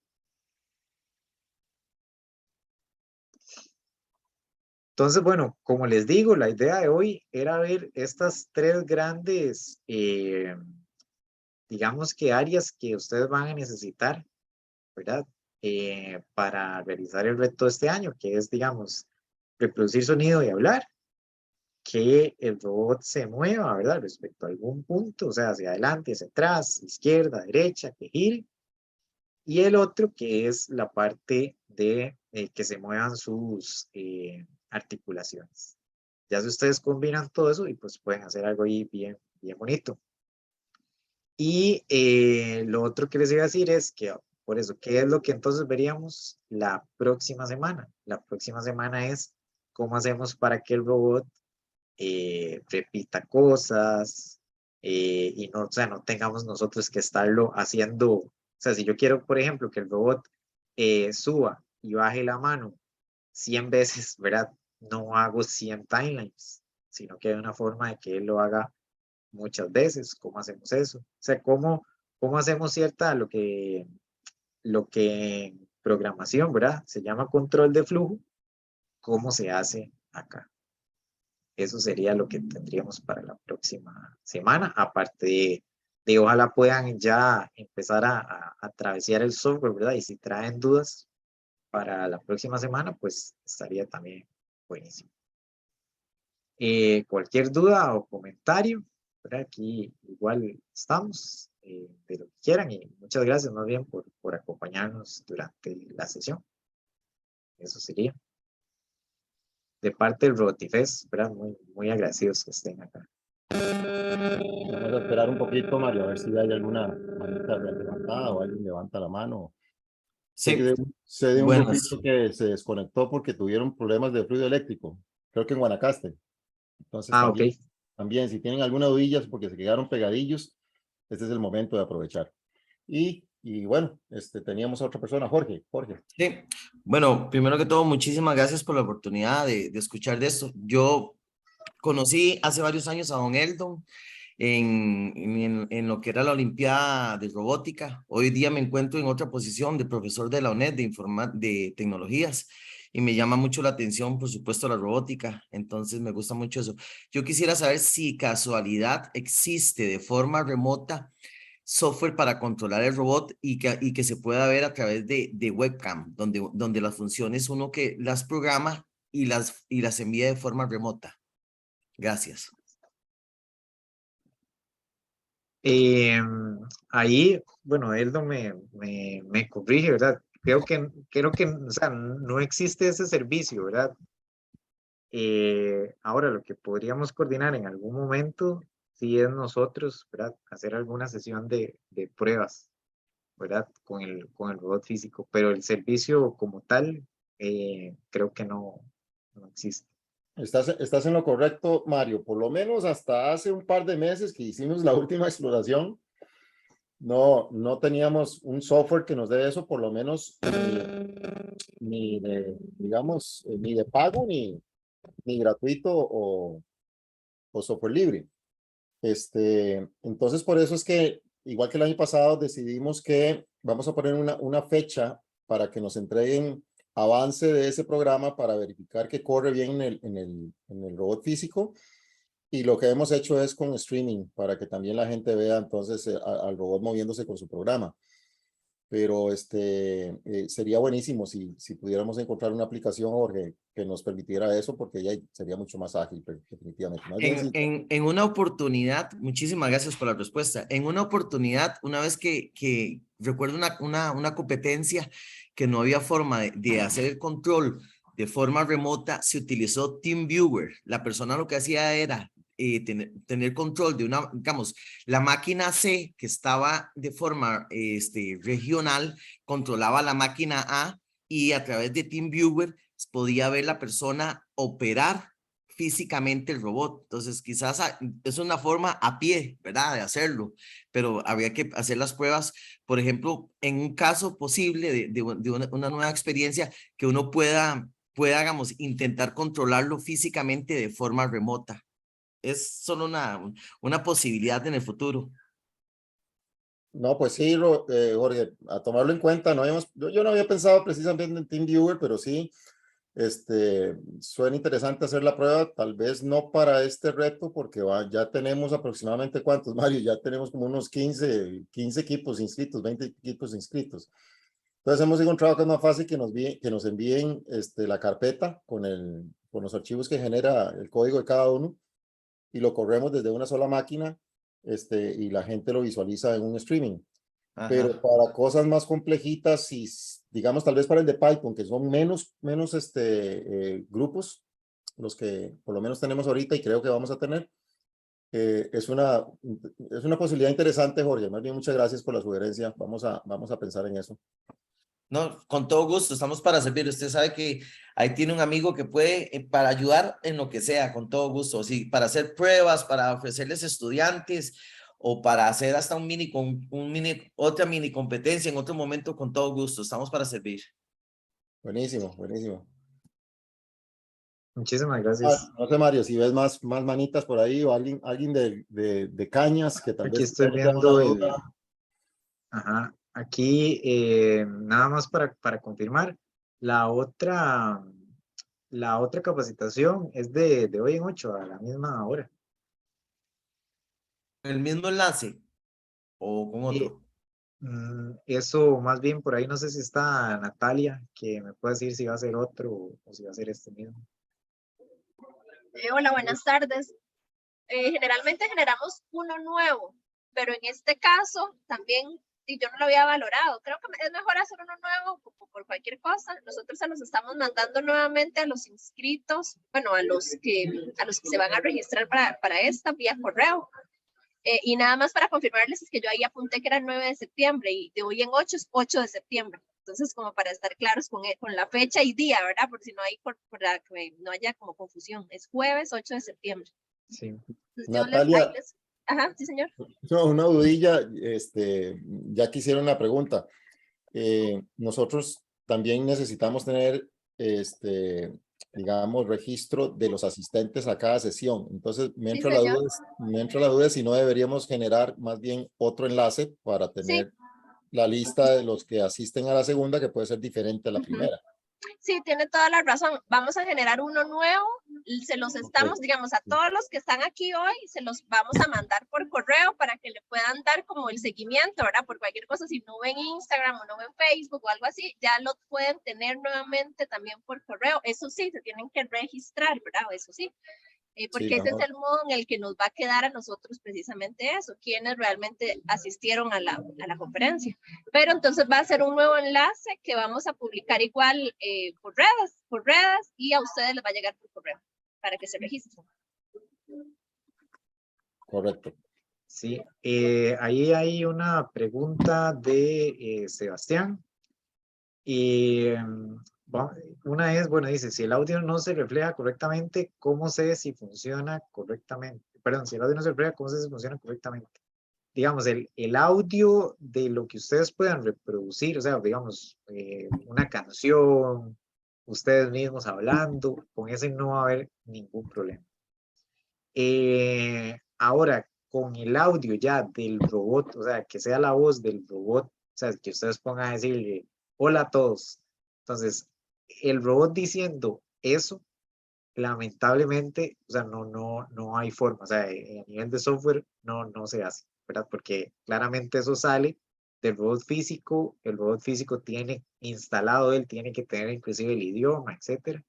Entonces, bueno, como les digo, la idea de hoy era ver estas tres grandes, digamos que áreas que ustedes van a necesitar, ¿verdad? Para realizar el reto de este año, que es, digamos, reproducir sonido y hablar, que el robot se mueva, ¿verdad? Respecto a algún punto, o sea, hacia adelante, hacia atrás, izquierda, derecha, que gire. Y el otro que es la parte de que se muevan sus articulaciones. Ya si ustedes combinan todo eso y pues pueden hacer algo ahí bien bonito. Y lo otro que les iba a decir es que, por eso, ¿qué es lo que entonces veríamos la próxima semana? La próxima semana es cómo hacemos para que el robot repita cosas y no, o sea, no tengamos nosotros que estarlo haciendo. O sea, si yo quiero, por ejemplo, que el robot suba y baje la mano 100 veces, ¿verdad? No hago 100 timelines, sino que hay una forma de que él lo haga muchas veces. ¿Cómo hacemos eso? O sea, ¿cómo hacemos lo que en programación, ¿verdad? Se llama control de flujo, ¿cómo se hace acá? Eso sería lo que tendríamos para la próxima semana, aparte de ojalá puedan ya empezar a travesear el software, ¿verdad? Y si traen dudas para la próxima semana, pues estaría también buenísimo. Cualquier duda o comentario, ¿verdad? Aquí igual estamos, de lo que quieran, y muchas gracias más bien por acompañarnos durante la sesión. Eso sería. De parte del Robotifest, ¿verdad? Muy agradecidos que estén acá. Vamos a esperar un poquito, Mario, a ver si hay alguna manita levantada o alguien levanta la mano. Sí, Sé de un buenas. grupito que se desconectó porque tuvieron problemas de fluido eléctrico, creo que en Guanacaste. Entonces Ah, ok. también si tienen alguna dudilla porque se quedaron pegadillos, este es el momento de aprovechar. Y bueno, teníamos a otra persona, Jorge. Sí, bueno, primero que todo, muchísimas gracias por la oportunidad de escuchar de esto. Yo conocí hace varios años a don Eldon en lo que era la Olimpiada de Robótica. Hoy día me encuentro en otra posición de profesor de la UNED de tecnologías y me llama mucho la atención, por supuesto, la robótica. Entonces me gusta mucho eso. Yo quisiera saber si casualidad existe de forma remota software para controlar el robot y que se pueda ver a través de webcam, donde las funciones uno que las programa y las envía de forma remota. Gracias. Ahí, bueno, Eldo me corrige, ¿verdad? Creo que, o sea, no existe ese servicio, ¿verdad? Ahora, lo que podríamos coordinar en algún momento, sí es nosotros, ¿verdad? Hacer alguna sesión de pruebas, ¿verdad? Con el robot físico, pero el servicio como tal, creo que no existe. Estás en lo correcto, Mario. Por lo menos hasta hace un par de meses que hicimos la última exploración, no teníamos un software que nos dé eso, por lo menos ni de, digamos, ni de pago, ni gratuito o software libre. Entonces, por eso es que, igual que el año pasado, decidimos que vamos a poner una fecha para que nos entreguen avance de ese programa para verificar que corre bien en el robot físico. Y lo que hemos hecho es con streaming para que también la gente vea entonces al robot moviéndose con su programa. Pero sería buenísimo si pudiéramos encontrar una aplicación, Jorge, que nos permitiera eso, porque ya sería mucho más ágil, definitivamente. Más bien, En una oportunidad, muchísimas gracias por la respuesta. En una oportunidad, una vez que recuerdo una competencia que no había forma de hacer el control de forma remota, se utilizó TeamViewer. La persona lo que hacía era tener control de una, digamos, la máquina C que estaba de forma regional, controlaba la máquina A y a través de TeamViewer podía ver la persona operar físicamente el robot. Entonces, quizás es una forma a pie, ¿verdad? De hacerlo, pero habría que hacer las pruebas, por ejemplo, en un caso posible de una nueva experiencia que uno pueda, digamos, intentar controlarlo físicamente de forma remota. Es solo una posibilidad en el futuro. no, pues sí, Jorge, a tomarlo en cuenta, yo no había pensado precisamente en TeamViewer, pero sí, suena interesante hacer la prueba, tal vez no para este reto, porque ya tenemos aproximadamente, ¿cuántos, Mario? Ya tenemos como unos 15 equipos inscritos, 20 equipos inscritos. Entonces hemos encontrado que es más fácil que nos envíen la carpeta con los archivos que genera el código de cada uno y lo corremos desde una sola máquina, y la gente lo visualiza en un streaming. Pero Ajá. para cosas más complejitas y digamos tal vez para el de Python, que son menos grupos, los que por lo menos tenemos ahorita y creo que vamos a tener, es una posibilidad interesante, Jorge. Más bien, muchas gracias por la sugerencia. Vamos a pensar en eso. No, con todo gusto, estamos para servir. Usted sabe que ahí tiene un amigo que puede para ayudar en lo que sea, con todo gusto. Sí, para hacer pruebas, para ofrecerles estudiantes o para hacer hasta otra mini competencia en otro momento, con todo gusto. Estamos para servir. Buenísimo, buenísimo. Muchísimas gracias. No sé, Mario, si ves más manitas por ahí o alguien de Cañas que tal Aquí vez estoy tenga una viendo duda. ajá, aquí nada más para confirmar, la otra, la otra capacitación es de hoy en 8 a la misma hora. ¿El mismo enlace o con Y otro? eso más bien por ahí no sé si está Natalia, que me puede decir si va a ser otro o si va a ser este mismo. Hola, buenas tardes. Generalmente generamos uno nuevo, pero en este caso también, y yo no lo había valorado, creo que es mejor hacer uno nuevo por cualquier cosa. Nosotros se los estamos mandando nuevamente a los inscritos, bueno, a los que se van a registrar para esta vía correo. Y nada más para confirmarles es que yo ahí apunté que era el 9 de septiembre y de hoy en 8 es 8 de septiembre. Entonces, como para estar claros con la fecha y día, ¿verdad? Por si no hay, por que no haya como confusión. Es jueves 8 de septiembre. Sí. Entonces, Natalia, ajá, sí, señor. no, una dudilla, ya quisiera una pregunta. Nosotros también necesitamos tener, digamos, registro de los asistentes a cada sesión. Entonces, Sí, señor. me entra la duda si no deberíamos generar más bien otro enlace para Sí. tener la lista de los que asisten a la segunda, que puede ser diferente a la primera. Sí, tiene toda la razón. Vamos a generar uno nuevo. Se los estamos, digamos, a todos los que están aquí hoy, se los vamos a mandar por correo para que le puedan dar como el seguimiento, ¿verdad? Por cualquier cosa, si no ven Instagram o no ven Facebook o algo así, ya lo pueden tener nuevamente también por correo. Eso sí, se tienen que registrar, ¿verdad? Eso sí. porque Sí, ese es mejor. el modo en el que nos va a quedar a nosotros precisamente eso, quienes realmente asistieron a la conferencia. Pero entonces va a ser un nuevo enlace que vamos a publicar igual por redes, y a ustedes les va a llegar por correo para que se registren. Correcto. Sí, ahí hay una pregunta de Sebastián. Y una es, bueno, dice, si el audio no se refleja correctamente, ¿cómo sé si funciona correctamente? Perdón, si el audio no se refleja, ¿cómo sé si funciona correctamente? Digamos, el audio de lo que ustedes puedan reproducir, o sea, digamos, una canción, ustedes mismos hablando, con ese no va a haber ningún problema. Ahora, con el audio ya del robot, o sea, que sea la voz del robot, o sea, que ustedes pongan a decirle, hola a todos. Entonces, el robot diciendo eso, lamentablemente, o sea, no hay forma, o sea, a nivel de software no se hace, ¿verdad? Porque claramente eso sale del robot físico, el robot físico tiene instalado, él tiene que tener inclusive el idioma, etcétera.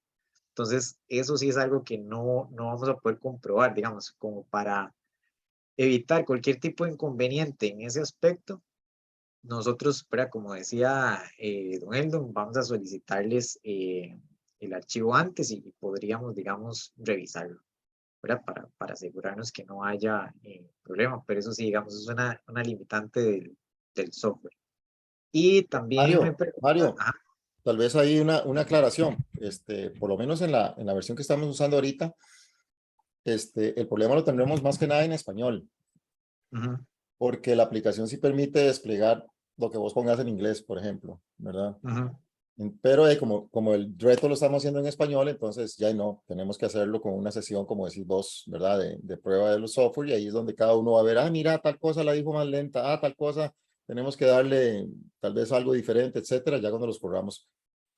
Entonces, eso sí es algo que no vamos a poder comprobar, digamos, como para evitar cualquier tipo de inconveniente en ese aspecto. Nosotros, como decía don Eldon, vamos a solicitarles el archivo antes y podríamos, digamos, revisarlo, ¿verdad? Para asegurarnos que no haya problema, pero eso sí, digamos, es una limitante del software. Y también me pregunta, Mario, tal vez hay una aclaración. Por lo menos en la versión que estamos usando ahorita, el problema lo tendremos más que nada en español, porque la aplicación sí permite desplegar lo que vos pongas en inglés, por ejemplo, ¿verdad? Pero como el reto lo estamos haciendo en español, entonces ya no, tenemos que hacerlo con una sesión, como decís vos, ¿verdad? De prueba de los software, y ahí es donde cada uno va a ver, mira, tal cosa la dijo más lenta, tal cosa, tenemos que darle tal vez algo diferente, etcétera, ya cuando los corramos.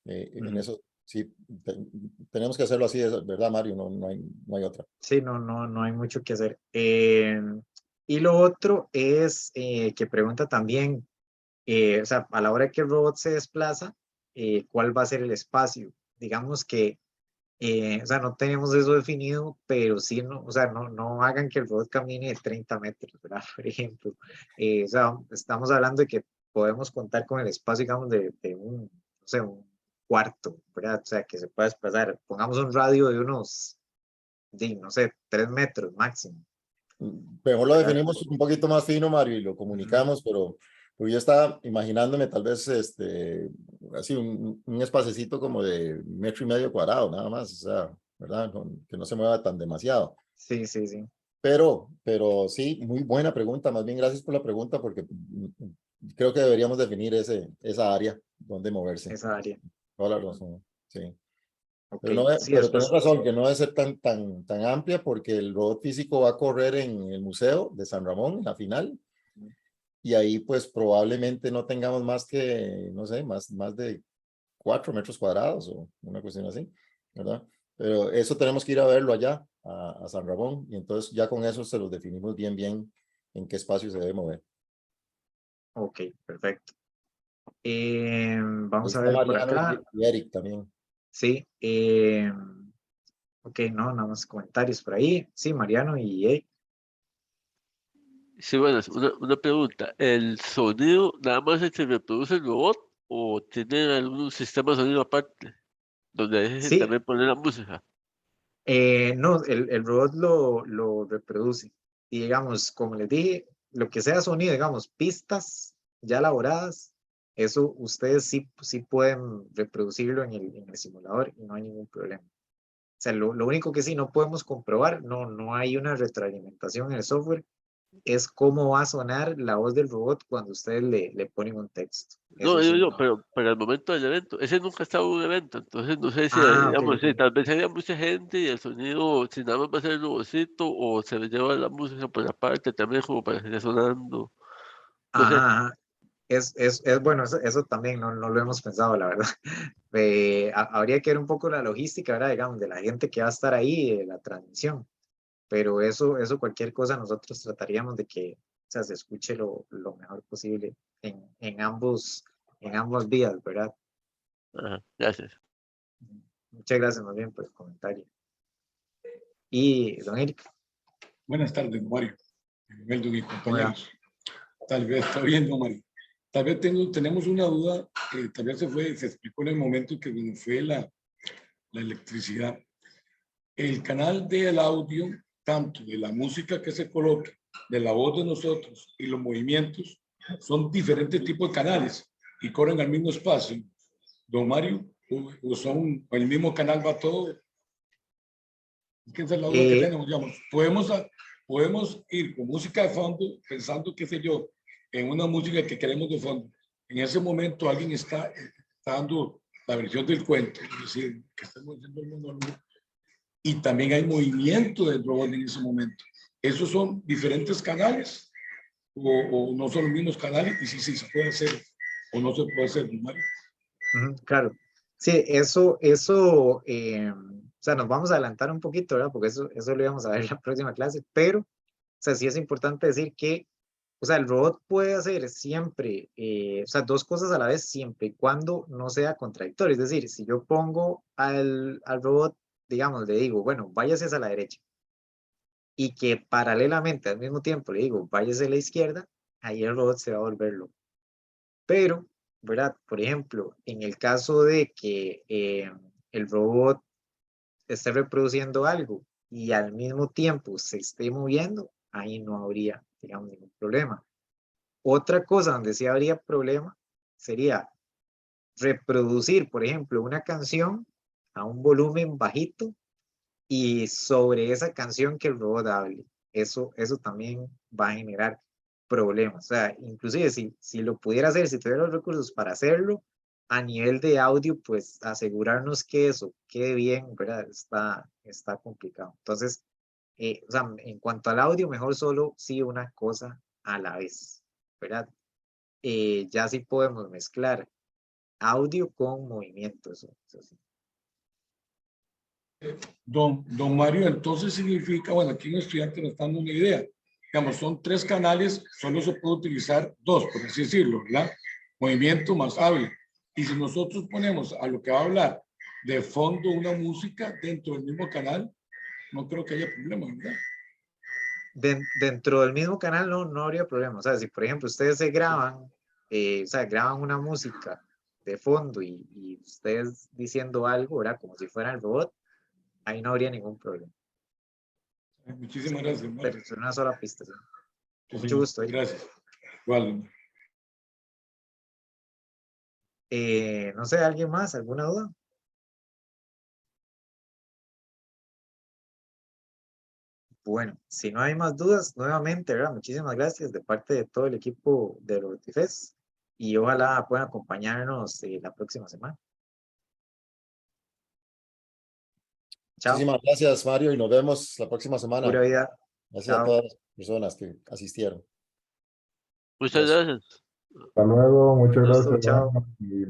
En eso, sí, tenemos que hacerlo así, ¿verdad, Mario? No hay otra. Sí, no hay mucho que hacer. Y lo otro es que pregunta también, o sea, a la hora que el robot se desplaza, ¿cuál va a ser el espacio? Digamos que, o sea, no tenemos eso definido, pero sí, o sea, no hagan que el robot camine 30 metros, ¿verdad? Por ejemplo. O sea, estamos hablando de que podemos contar con el espacio, digamos, de un, no sé, un cuarto, ¿verdad? O sea, que se pueda desplazar. Pongamos un radio de unos, no sé, 3 metros máximo, Mejor lo ¿verdad? definimos un poquito más fino, Mario, y lo comunicamos, pero yo estaba imaginándome tal vez así un espacecito como de 1,5 metros cuadrados, nada más, o sea, ¿verdad? Que no se mueva tan demasiado. Sí, sí, sí. Pero sí, muy buena pregunta, más bien gracias por la pregunta, porque creo que deberíamos definir esa área donde moverse. Esa área. Toda la razón, sí. Ok, Pero, sí, pero tienes después. razón, que no debe ser tan amplia, porque el robot físico va a correr en el Museo de San Ramón, en la final, y ahí pues probablemente no tengamos más que, no sé, más de 4 metros cuadrados o una cuestión así, ¿verdad? Pero eso tenemos que ir a verlo allá, a San Ramón, y entonces ya con eso se los definimos bien en qué espacio se debe mover. Ok, perfecto. Ahí Vamos a está ver por Mariano acá. y Eric también. Sí, ok, no, nada más comentarios por ahí. Sí, Mariano y Sí, bueno, una pregunta. ¿El sonido nada más se reproduce el robot o tienen algún sistema de sonido aparte donde dejen sí, también poner la música? no, el robot lo reproduce. Y digamos, como les dije, lo que sea sonido, digamos, pistas ya elaboradas, eso ustedes sí pueden reproducirlo en el simulador y no hay ningún problema. O sea, lo único que sí no podemos comprobar, no hay una retroalimentación en el software, es cómo va a sonar la voz del robot cuando ustedes le ponen un texto. No, Eso sí, no. pero para el momento del evento, ese nunca estaba en un evento, entonces no sé si, Ok, digamos, sí, ok. tal vez haya mucha gente y el sonido, si nada más va a ser el robocito o se le lleva la música por aparte también como para que esté sonando, no sé. Ajá, ajá. Es bueno, eso también no lo hemos pensado, la verdad. Habría que ver un poco la logística, ¿verdad? Digamos, de la gente que va a estar ahí, de la transmisión. Pero eso cualquier cosa nosotros trataríamos de que, o sea, se escuche lo mejor posible en ambos vías, ¿verdad? Ajá, gracias. Muchas gracias más bien por el comentario. y don Eric. Buenas tardes, Mario. Meldo y compañeros. Tal vez está viendo, Mario. Tal vez tenemos una duda que tal vez se explicó en el momento que fue la electricidad. El canal del audio, tanto de la música que se coloque, de la voz de nosotros y los movimientos, son diferentes tipos de canales y corren al mismo espacio. Don Mario, o son el mismo canal va todo. ¿Qué es la duda que tenemos? Digamos, podemos ir con música de fondo pensando, qué sé yo, en una música que queremos de fondo. En ese momento alguien está dando la versión del cuento, es decir, que estamos haciendo el monólogo, y también hay movimiento del robot en ese momento. ¿Esos son diferentes canales o no son los mismos canales? Y sí se puede hacer o no se puede hacer, Mario. Claro, sí, eso, o sea, nos vamos a adelantar un poquito, ¿verdad? Porque eso lo íbamos a ver en la próxima clase, pero, o sea, sí es importante decir que, o sea, el robot puede hacer siempre, o sea, dos cosas a la vez, siempre y cuando no sea contradictorio. Es decir, si yo pongo al robot, digamos, le digo, bueno, váyase hacia la derecha, y que paralelamente al mismo tiempo le digo, váyase a la izquierda, ahí el robot se va a volver loco. Pero, ¿verdad? Por ejemplo, en el caso de que el robot esté reproduciendo algo y al mismo tiempo se esté moviendo, ahí no habría, digamos, ningún problema. Otra cosa donde sí habría problema sería reproducir, por ejemplo, una canción a un volumen bajito y sobre esa canción que el robot hable. Eso también va a generar problemas. O sea, inclusive si lo pudiera hacer, si tuviera los recursos para hacerlo, a nivel de audio, pues asegurarnos que eso quede bien, ¿verdad? Está complicado. Entonces, o sea, en cuanto al audio, mejor solo sí una cosa a la vez, ¿verdad? Ya sí podemos mezclar audio con movimiento, eso sí. Don Mario, entonces significa, bueno, aquí un estudiante nos está dando una idea. Digamos, son 3 canales, solo se puede utilizar 2, por así decirlo, ¿verdad? Movimiento más habla. Y si nosotros ponemos a lo que va a hablar de fondo una música dentro del mismo canal, no creo que haya problema, ¿verdad? Dentro del mismo canal no habría problema. O sea, si por ejemplo ustedes se graban, o sea, graban una música de fondo y ustedes diciendo algo, ¿verdad? Como si fuera el robot, ahí no habría ningún problema. Muchísimas gracias, Mario. Pero es una sola pista, ¿sí? Sí, Mucho gusto. Gracias. Igual. No sé, ¿alguien más? ¿Alguna duda? Bueno, si no hay más dudas, nuevamente, ¿verdad? Muchísimas gracias de parte de todo el equipo de Robotifest y ojalá puedan acompañarnos la próxima semana. Chao. Muchísimas gracias, Mario, y nos vemos la próxima semana. Pura vida. Gracias a Chao. todas las personas que asistieron. Muchas Adiós. gracias. Hasta luego, muchas Gusto, gracias. chao. Y